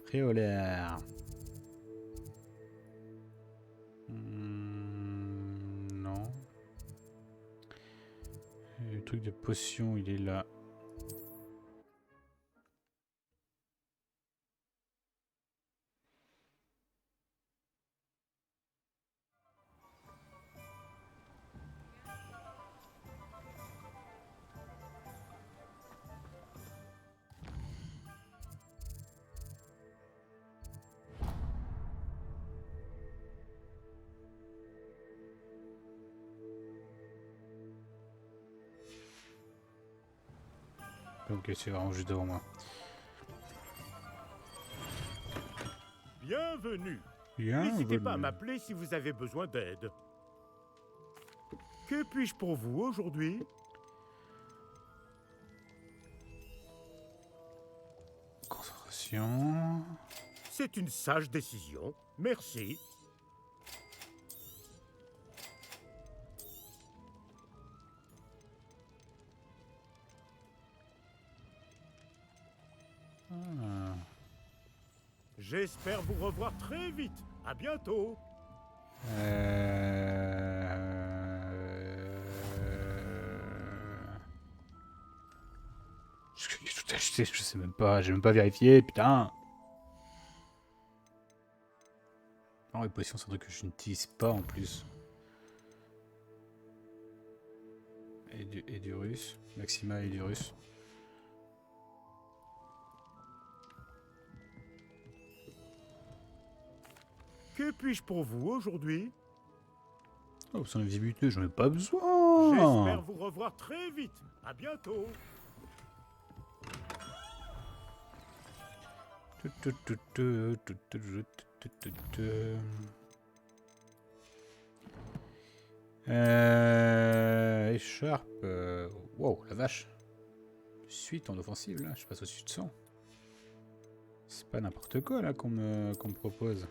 A: Préolaire. Non. Le truc de potion, il est là. Ok, c'est vraiment juste devant moi.
H: Bienvenue. N'hésitez pas à m'appeler si vous avez besoin d'aide. Que puis-je pour vous aujourd'hui?
A: Concentration.
H: C'est une sage décision. Merci. J'espère vous revoir très vite. À bientôt.
A: J'ai tout acheté, je sais même pas, j'ai même pas vérifié, putain. Non, les potions, c'est un truc que je n'utilise pas en plus. Et du russe. Maxima et du russe.
H: Que puis-je pour vous aujourd'hui?
A: Oh, son visibilité, j'en ai pas besoin.
H: J'espère vous revoir très vite. À bientôt.
A: Écharpe. Wow, la vache. Suite en offensive là, je passe au-dessus de 100. C'est pas n'importe quoi là qu'on me propose.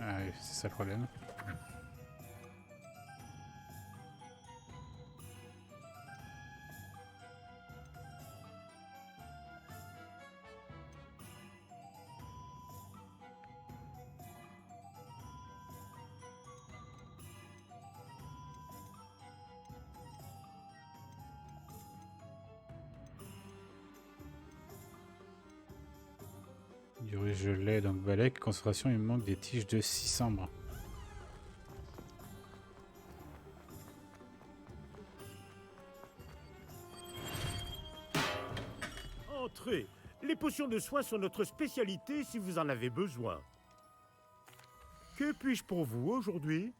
A: Ah, c'est ça le problème. Du riz gelé, donc balèque. Concentration, il me manque des tiges de cicembre.
H: Entrez. Les potions de soins sont notre spécialité si vous en avez besoin. Que puis-je pour vous aujourd'hui?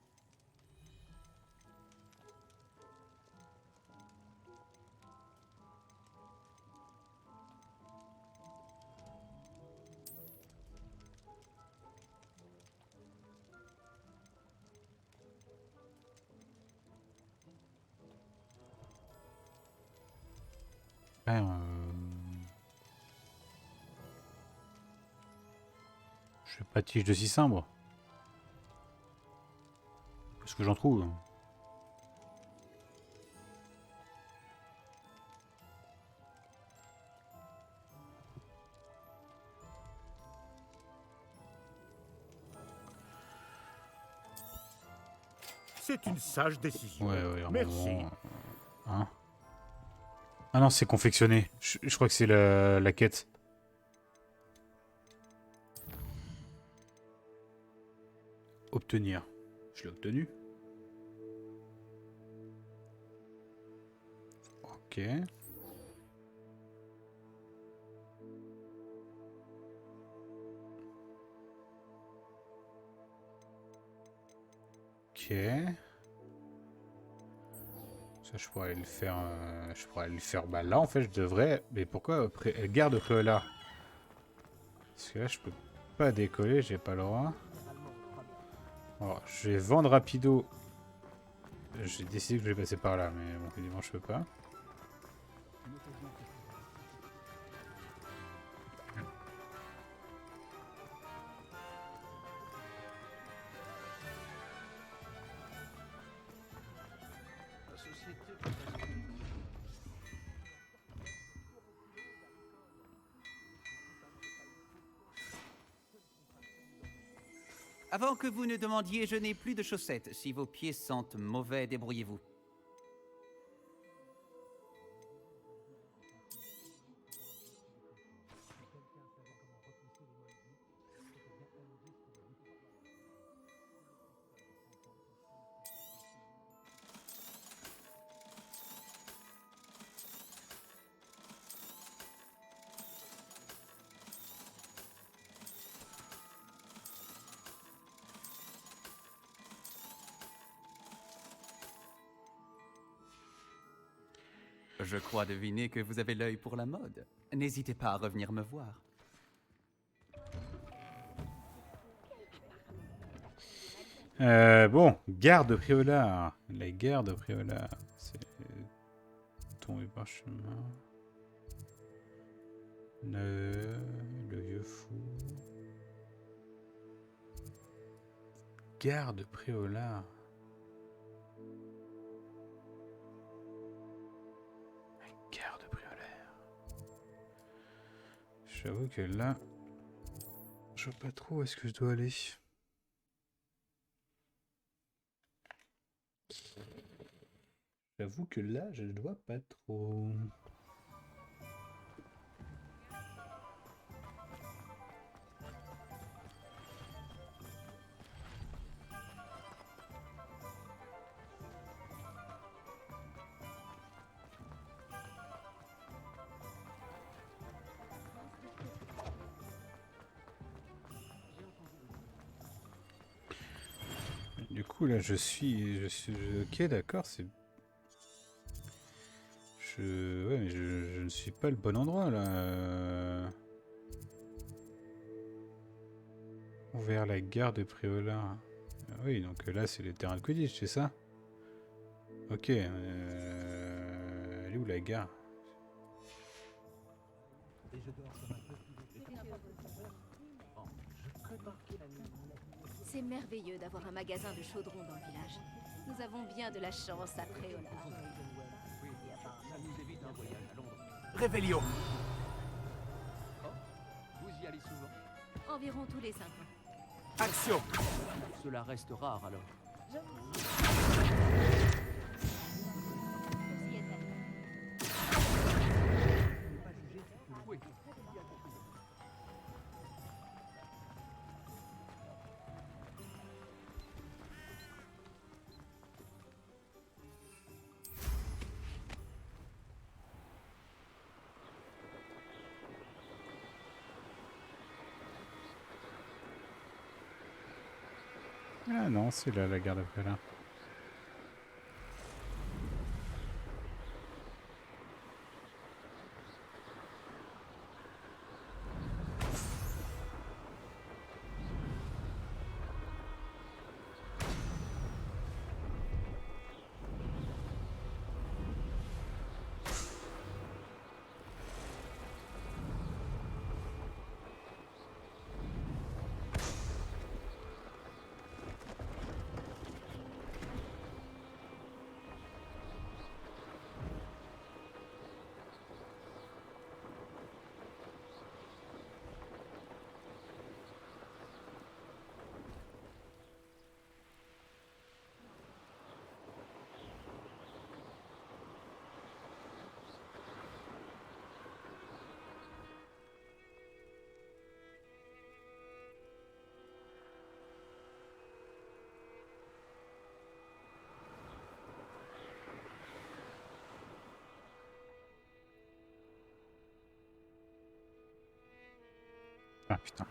A: Je fais pas de tige de cicembre. Qu'est-ce que j'en trouve?
H: C'est une sage décision.
A: Ouais,
H: merci.
A: Hein? Ah non, c'est confectionné. Je crois que c'est la quête. Obtenir. Je l'ai obtenu. Ok. Ok. Ça, je pourrais aller le faire. Je pourrais aller le faire. Bah là, en fait, je devrais. Mais pourquoi garde Préola? Parce que là, je peux pas décoller. J'ai pas le droit. Alors, je vais vendre rapido. J'ai décidé que je vais passer par là, mais bon, évidemment, je peux pas.
F: Avant que vous ne demandiez, je n'ai plus de chaussettes. Si vos pieds sentent mauvais, débrouillez-vous. Je crois deviner que vous avez l'œil pour la mode. N'hésitez pas à revenir me voir.
A: Bon, gare de Préola. La gare de Préola. C'est tombé par chemin. Le vieux fou. Gare de Préola. Gare de Préolaire. J'avoue que là, je vois pas trop où est-ce que je dois aller. J'avoue que là, je dois pas trop. Du coup, là, je suis ok, d'accord, c'est... Ouais, mais je ne suis pas le bon endroit, là. Vers la gare de Préola. Ah oui, donc là, c'est les terrains de Quidditch, c'est ça? Ok. Elle est où, la gare?
L: C'est merveilleux d'avoir un magasin de chaudron dans le village. Nous avons bien de la chance à Préola.
C: Réveillon.
M: Vous y allez souvent?
L: Environ tous les 5 ans.
C: Action.
M: Cela reste rare alors.
A: Ah non, c'est là la garde après là. Ah putain.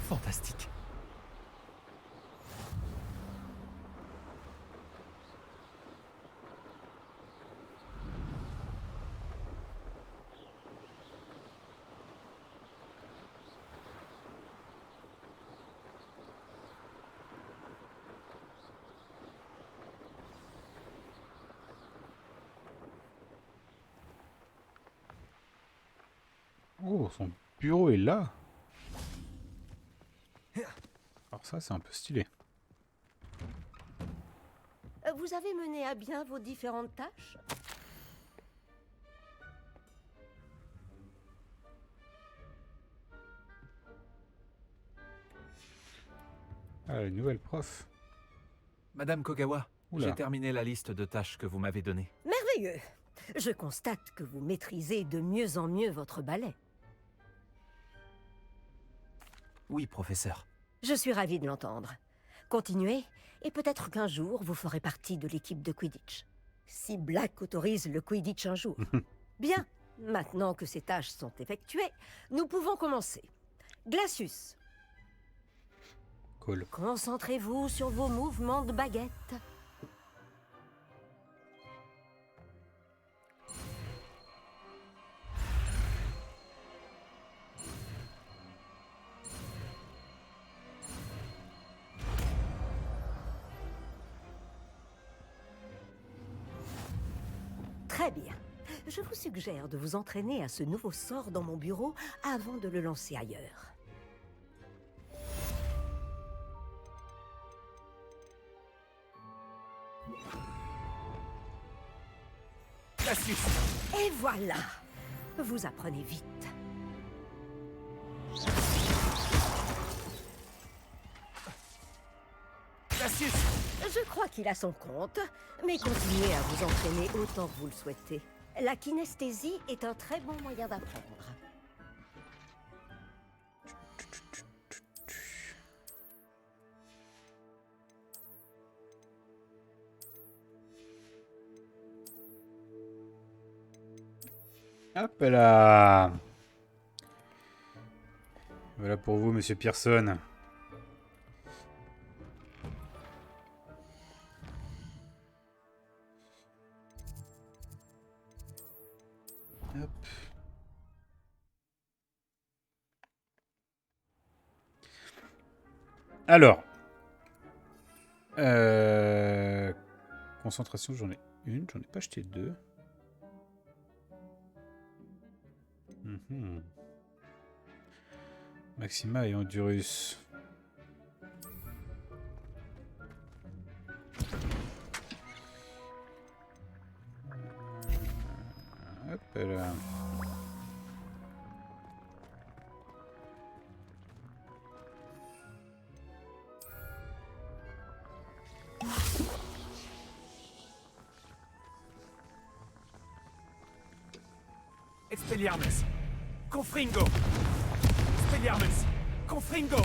C: Fantastique.
A: Oh, son bureau est là. Alors ça, c'est un peu stylé.
N: Vous avez mené à bien vos différentes tâches?
A: Ah, la nouvelle prof.
C: Madame Kogawa,
A: Oula.
C: j'ai terminé la liste de tâches que vous m'avez donnée.
N: Merveilleux! Je constate que vous maîtrisez de mieux en mieux votre ballet.
C: Oui, professeur.
N: Je suis ravie de l'entendre. Continuez, et peut-être qu'un jour, vous ferez partie de l'équipe de Quidditch. Si Black autorise le Quidditch un jour. Bien, maintenant que ces tâches sont effectuées, nous pouvons commencer. Glacius.
A: Cool.
N: Concentrez-vous sur vos mouvements de baguette. Très bien. Je vous suggère de vous entraîner à ce nouveau sort dans mon bureau avant de le lancer ailleurs.
C: Glacius.
N: Et voilà! vous apprenez vite. Je crois qu'il a son compte, mais continuez à vous entraîner autant que vous le souhaitez. La kinesthésie est un très bon moyen d'apprendre.
A: Hop là. Voilà pour vous, monsieur Pearson. Hop. Alors. Concentration, j'en ai une, j'en ai pas acheté deux. Maxima et Endurus. Hop là.
C: Expelliarmus. Confringo. Expelliarmus. Confringo.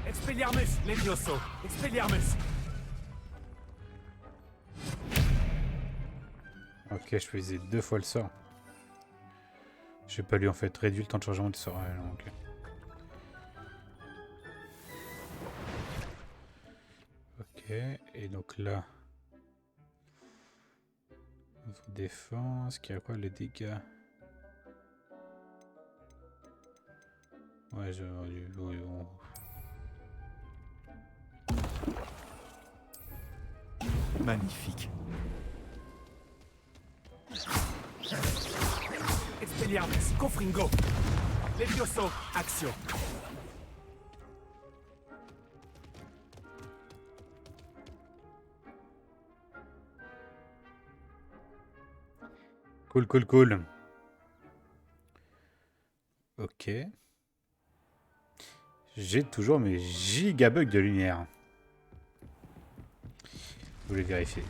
C: Expelliarmus. Levioso. Expelliarmus.
A: Ok, je faisais 2 fois le sort. J'ai pas lu en fait. Réduit le temps de chargement du sort. Ouais, non, ok. Ok, et donc là. Notre défense, qui a quoi les dégâts? Ouais,
C: Magnifique. Expelliarmus, Confringo. Levioso, Action.
A: Cool, cool, cool. Ok. J'ai toujours mes gigabugs de lumière. Je voulais vérifier.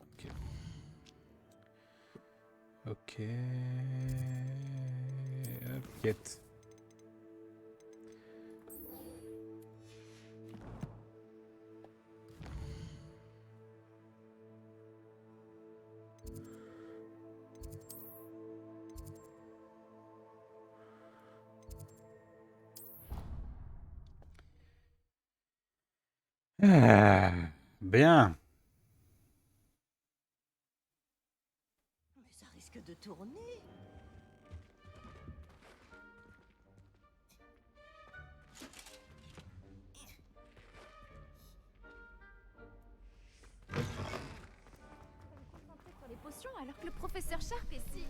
A: Ok. Ok. Hop, quête. Ah, bien.
N: Mais ça risque de tourner.
L: Sur les potions alors que le professeur Sharp est si...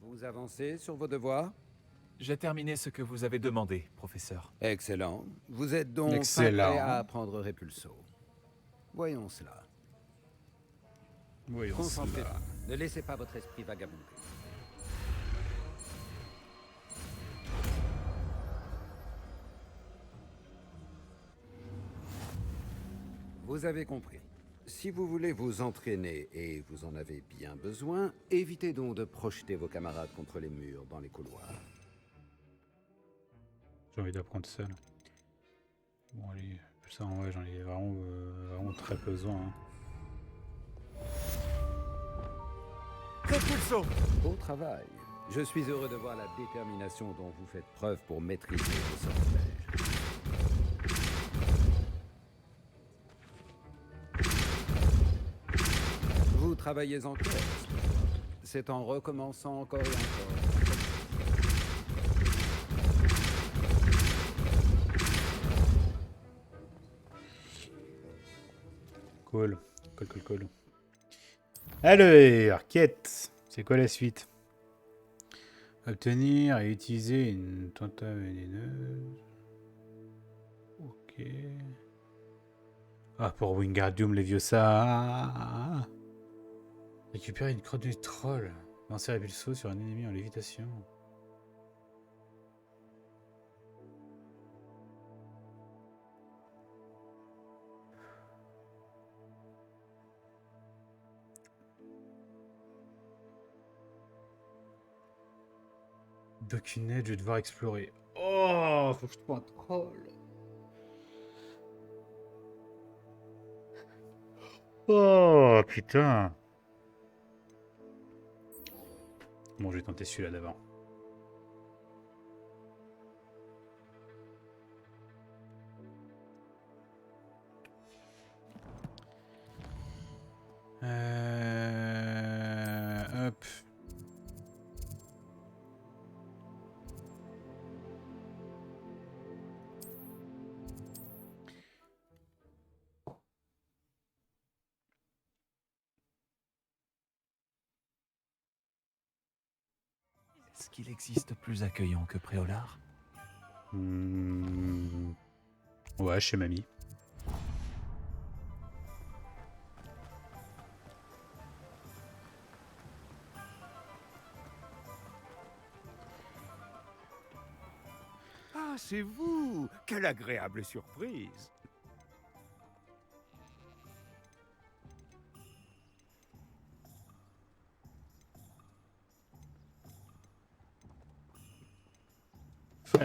O: Vous avancez sur vos devoirs?
C: J'ai terminé ce que vous avez demandé, professeur.
O: Excellent. Vous êtes donc
A: Excellent.
O: prêt à apprendre Repulso. Voyons cela.
A: Voyons
O: Concentrez-vous.
A: cela.
O: Ne laissez pas votre esprit vagabonder. Vous avez compris. Si vous voulez vous entraîner et vous en avez bien besoin, évitez donc de projeter vos camarades contre les murs dans les couloirs.
A: J'ai envie d'apprendre seul. Bon, allez, ça, ouais, j'en ai vraiment très besoin. Hein.
O: Repulso! Beau travail. Je suis heureux de voir la détermination dont vous faites preuve pour maîtriser vos sortilèges. Vous travaillez encore. C'est en recommençant encore et encore.
A: Cool. Cool. Alors, quête. C'est quoi la suite? Obtenir et utiliser une tenta vénéneuse. Ok. Ah, pour Wingardium Leviosa. Récupérer une crotte du troll. Lancer un pulso sur un ennemi en lévitation. D'aucune aide, je vais devoir explorer. Oh, faut que je trouve un troll. Oh, putain. Bon, je vais tenter celui-là d'avant. Hop.
C: Est-ce qu'il existe plus accueillant que Préolard?
A: Ouais, chez mamie.
H: Ah, c'est vous! Quelle agréable surprise!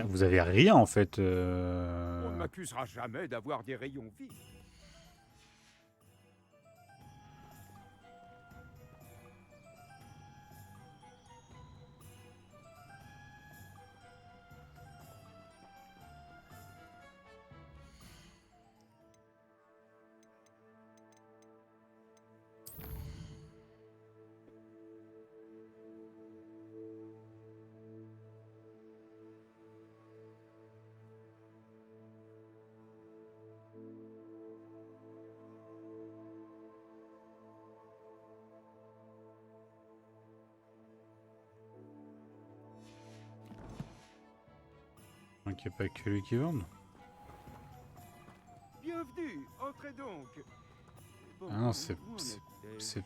A: Vous avez rien en fait.
H: On ne m'accusera jamais d'avoir des rayons vifs.
A: Donc il n'y a pas que lui qui vende.
H: Bienvenue, entrez donc. Bon,
A: Ah non, c'est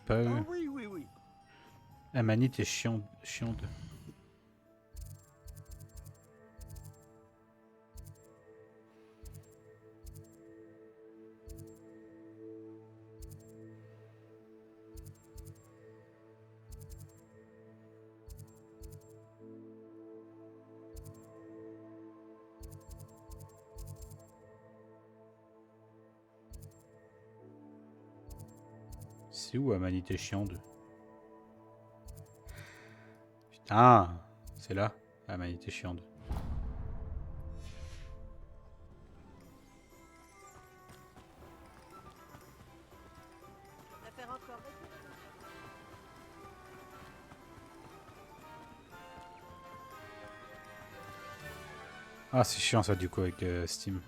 A: pas eux.
H: Ah oui.
A: Amanite est chiante. C'est où Amanite chiante? Putain, c'est là, Amanite chiante. Ah, c'est chiant ça du coup avec Steam.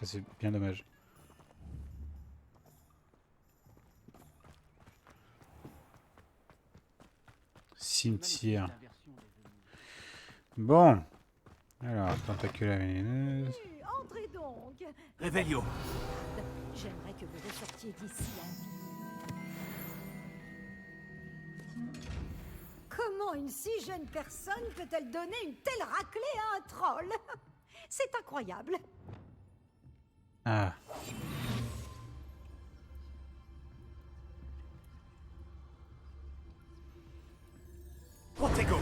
A: C'est bien dommage. Cimetière. Bon. Alors, tentaculaire vénéneuse.
N: Entrez donc.
C: Réveillon.
N: J'aimerais que vous ressortiez d'ici en vie. Comment une si jeune personne peut-elle donner une telle raclée à un troll? C'est incroyable.
A: Ah.
C: Protego.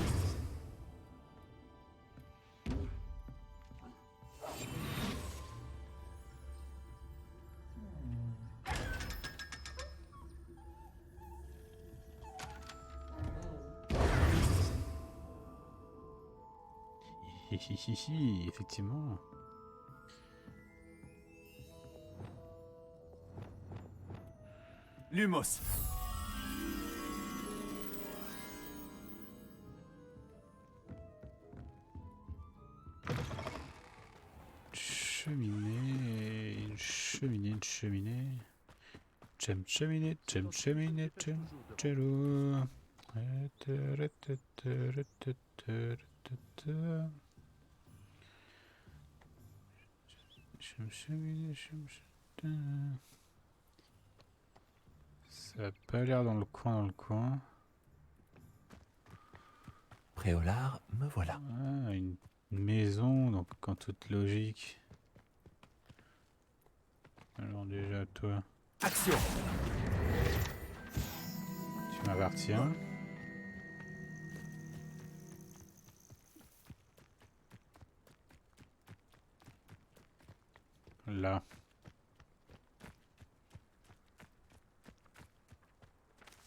A: Hi, effectivement.
C: Lumos.
A: Cheminée, une cheminée, une cheminée. Chem cheminée, chem cheminée, chem chelou. Ça a pas l'air dans le coin,
C: Préolard, me voilà.
A: Ah, une maison, donc en toute logique. Alors déjà, toi...
C: Action!
A: Tu m'appartiens. Là.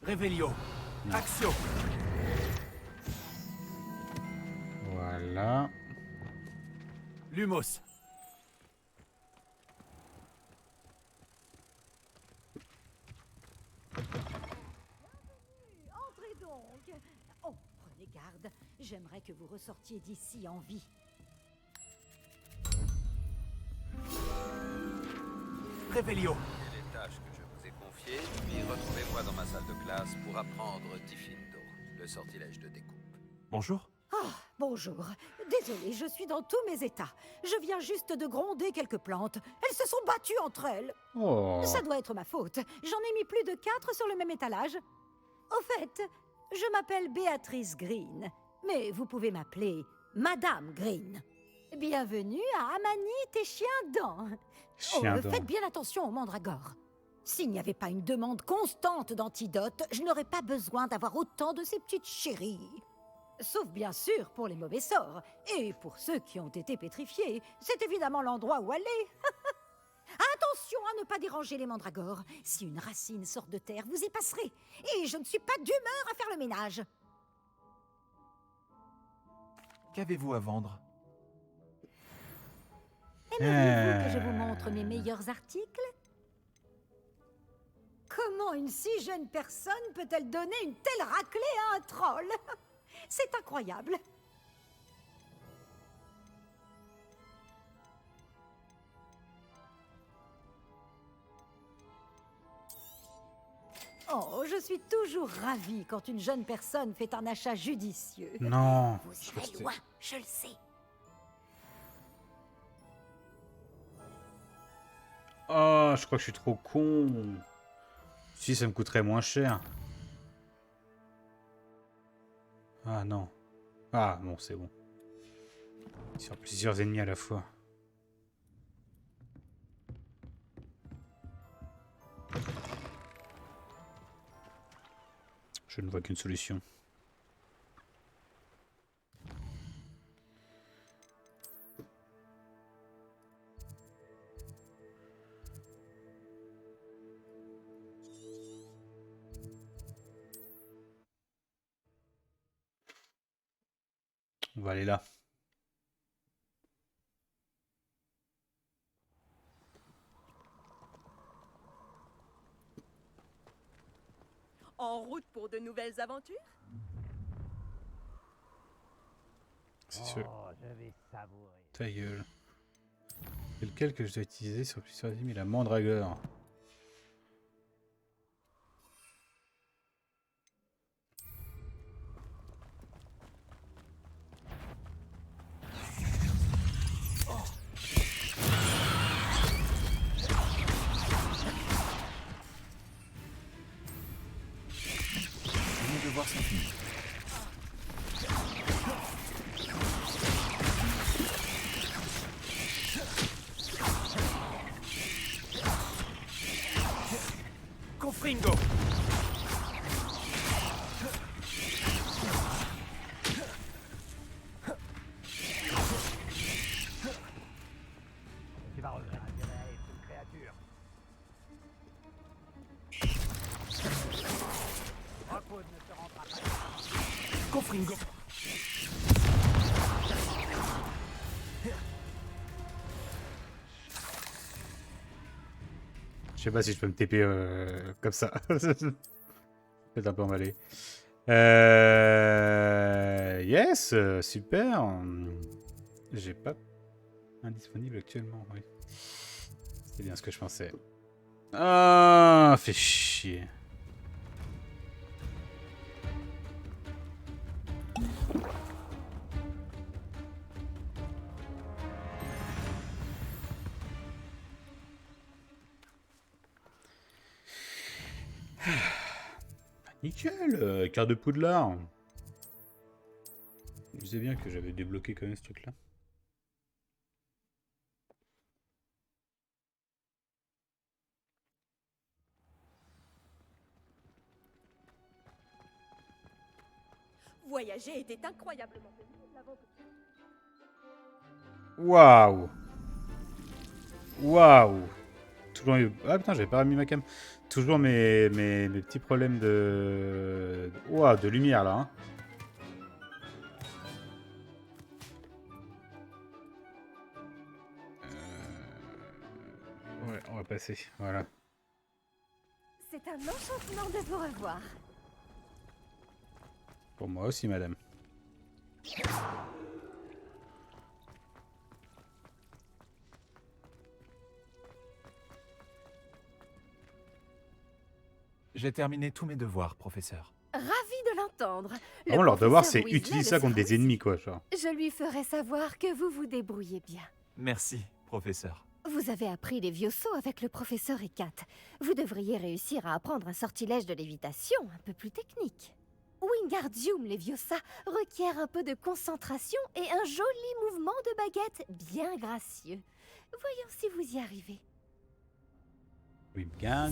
C: Réveillon. Action.
A: Voilà.
C: Lumos.
N: Entrez donc. Oh, prenez garde. J'aimerais que vous ressortiez d'ici en vie.
C: Réveillon.
P: Les tâches que je vous ai confiées, puis retrouvez-moi dans ma salle de classe pour apprendre Diffindo, le sortilège de découpe.
C: Bonjour.
N: Oh, bonjour. Désolée, je suis dans tous mes états. Je viens juste de gronder quelques plantes. Elles se sont battues entre elles.
A: Oh.
N: Ça doit être ma faute. J'en ai mis plus de 4 sur le même étalage. Au fait, je m'appelle Béatrice Green, mais vous pouvez m'appeler Madame Green. Bienvenue à Amanite et Chien-Dent. Faites bien attention aux mandragores. S'il n'y avait pas une demande constante d'antidotes, je n'aurais pas besoin d'avoir autant de ces petites chéries. Sauf bien sûr pour les mauvais sorts. Et pour ceux qui ont été pétrifiés, c'est évidemment l'endroit où aller. Attention à ne pas déranger les mandragores. Si une racine sort de terre, vous y passerez. Et je ne suis pas d'humeur à faire le ménage.
C: Qu'avez-vous à vendre?
N: Aimeriez-vous que je vous montre mes meilleurs articles? Comment une si jeune personne peut-elle donner une telle raclée à un troll? C'est incroyable. Oh, je suis toujours ravie quand une jeune personne fait un achat judicieux.
A: Non.
N: Vous irez loin, je le sais.
A: Oh, je crois que je suis trop con. Si, ça me coûterait moins cher. Ah non. Ah bon, c'est bon. Sur plusieurs ennemis à la fois. Je ne vois qu'une solution. On va aller là.
B: En route pour de nouvelles aventures?
A: C'est sûr.
F: Oh, je vais savourer.
A: Ta gueule. C'est lequel que je dois utiliser sur plusieurs ennemis? La mandragore.
C: Devoir s'infinir. Confringo.
F: Tu vas regretter cette créature. Repose ne se rendra pas.
C: Confringo.
A: sais pas si je peux me TP comme ça. Peut-être un peu emballé. Yes, super. J'ai pas indisponible actuellement, oui. C'est bien ce que je pensais. Ah, fait chier. Nickel, carte de Poudlard. Je sais bien que j'avais débloqué quand même ce truc-là.
B: Voyager était incroyablement pénible avant que...
A: Waouh. Waouh. Toujours... Ah putain, j'avais pas remis ma cam. Toujours mes petits problèmes de... Waouh, de lumière là. Hein. Ouais, on va passer. Voilà.
B: C'est un enchantement de vous revoir.
A: Pour moi aussi, madame.
C: J'ai terminé tous mes devoirs, professeur.
L: Ravi de l'entendre.
A: Vraiment, leur devoir, c'est utiliser ça contre des ennemis, quoi. Genre.
L: Je lui ferai savoir que vous vous débrouillez bien.
C: Merci, professeur.
L: Vous avez appris les vieux sauts avec le professeur Ekat. Vous devriez réussir à apprendre un sortilège de lévitation un peu plus technique. Wingardium Leviosa requiert un peu de concentration et un joli mouvement de baguette bien gracieux. Voyons si vous y arrivez.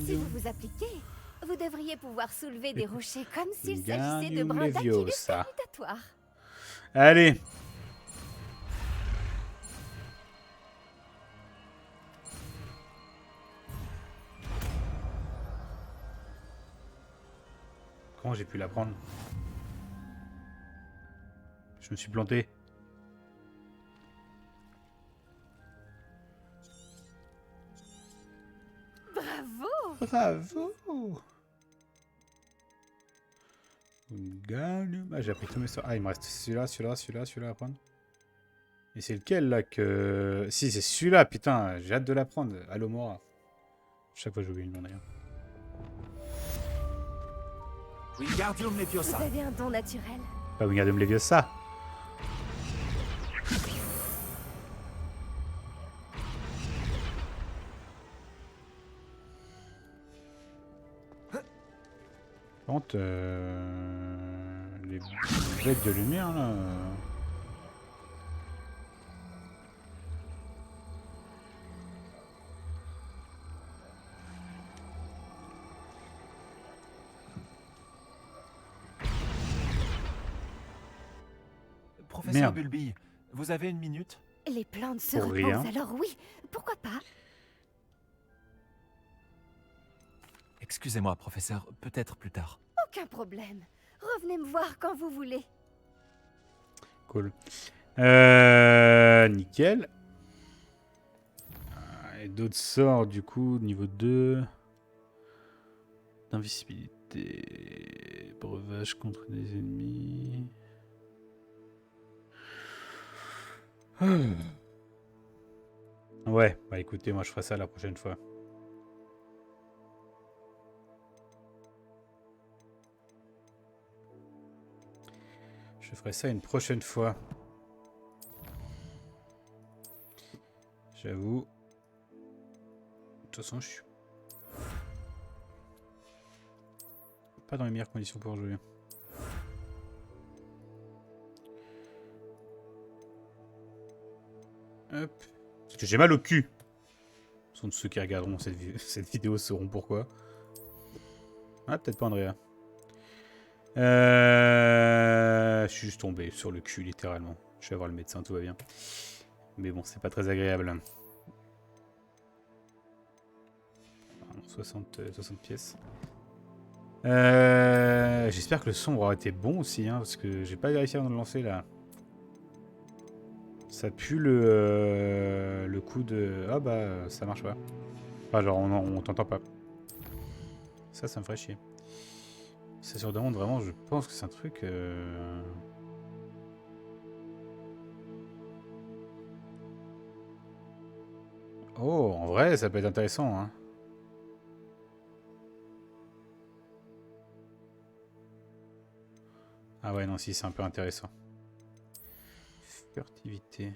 L: Si vous vous appliquez, vous devriez pouvoir soulever des rochers comme s'il s'agissait de brins d'Achilles permutatoires.
A: Allez. Comment j'ai pu la prendre? Je me suis planté.
L: Bravo!
A: Bravo! Ah, j'ai appris tous mes sorts. Ah, il me reste celui-là à prendre. Et c'est lequel là que... Si, c'est celui-là, putain, j'ai hâte de l'apprendre. Alomora. Chaque fois j'oublie le nom d'ailleurs.
C: Wingardium Leviosa.
L: Vous avez un don naturel.
A: Pas Wingardium Leviosa. Par contre, les bêtes de lumière là.
C: Professeur Bulby, vous avez une minute?
L: Les plantes se
A: Pour rien.
L: reposent, alors oui, pourquoi pas?
C: Excusez-moi, professeur, peut-être plus tard.
L: Aucun problème. Revenez me voir quand vous voulez.
A: Cool. Nickel. Et d'autres sorts du coup, niveau 2. D'invisibilité. Breuvage contre des ennemis. Ouais, bah écoutez, moi je ferai ça la prochaine fois. Je ferai ça une prochaine fois. J'avoue. De toute façon, je suis pas dans les meilleures conditions pour jouer. Hop. Parce que j'ai mal au cul. Ceux qui regarderont cette vidéo sauront pourquoi. Ah, peut-être pas Andrea. Je suis juste tombé sur le cul, littéralement. Je vais voir le médecin, tout va bien. Mais bon, c'est pas très agréable. 60 pièces. J'espère que le son aura été bon aussi, hein, parce que j'ai pas réussi à le lancer là. Ça pue le coup de... Ah bah, ça marche pas. Enfin, genre, on t'entend pas. Ça me ferait chier. Ça sur demande, vraiment, je pense que c'est un truc... Oh, en vrai, ça peut être intéressant, hein. Ah ouais, non, si, c'est un peu intéressant. Furtivité.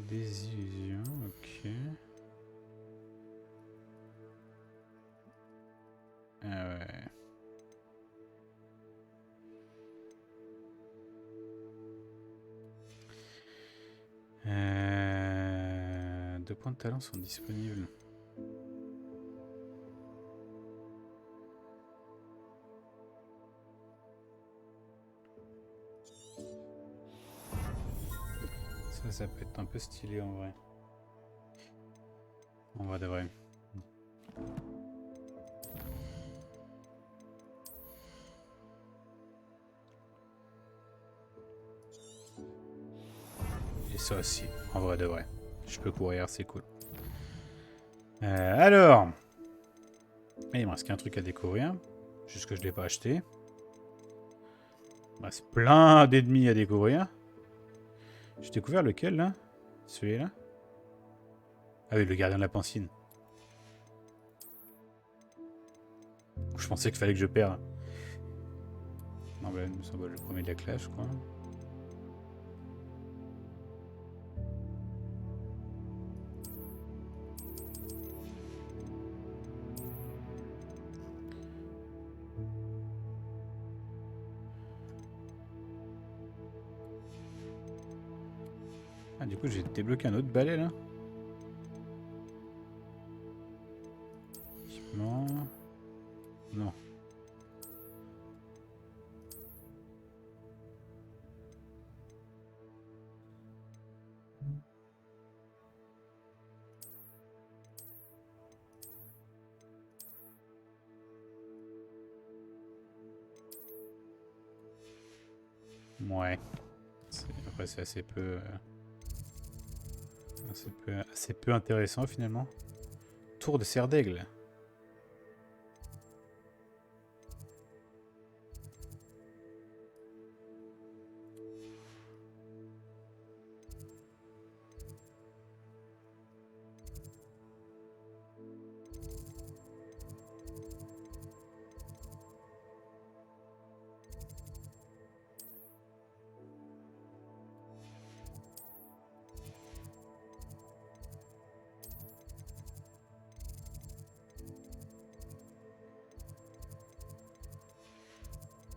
A: Désillusion, ok. Ah ouais. Deux points de talent sont disponibles. Ça peut être un peu stylé en vrai. En vrai de vrai. Et ça aussi, en vrai de vrai. Je peux courir, c'est cool. Alors. Il me reste qu'un truc à découvrir. Juste que je ne l'ai pas acheté. Il me reste plein d'ennemis à découvrir. J'ai découvert lequel là? Celui-là? Ah oui, le gardien de la Pancine. Je pensais qu'il fallait que je perde. Non, bah, ça va le premier de la classe, je crois. Ah, du coup, j'ai débloqué un autre balai là. Équipement. Non. Ouais. Après, c'est assez peu... assez peu intéressant finalement. Tour de Serre d'Aigle.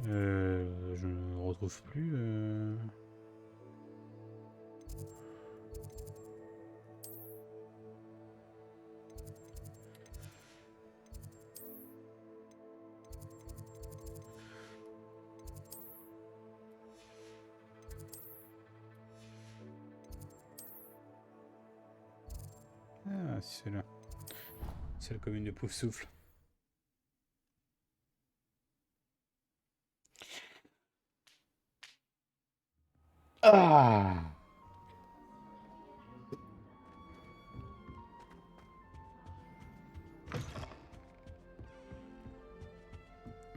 A: Je ne retrouve plus. Ah, c'est là. C'est la commune de Poufsouffle. Ah!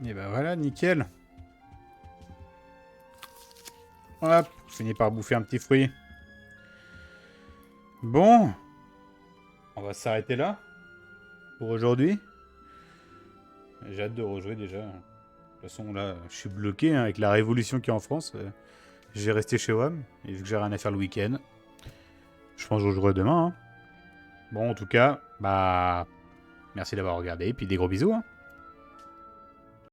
A: Et ben voilà, nickel. Hop, fini par bouffer un petit fruit. Bon. On va s'arrêter là. Pour aujourd'hui. J'ai hâte de rejouer déjà. De toute façon, là, je suis bloqué hein, avec la révolution qui est en France. J'ai resté chez WAM. Et vu que j'ai rien à faire le week-end, je pense que je jouerai demain. Hein. Bon, en tout cas, bah... merci d'avoir regardé. Et puis des gros bisous. Hein.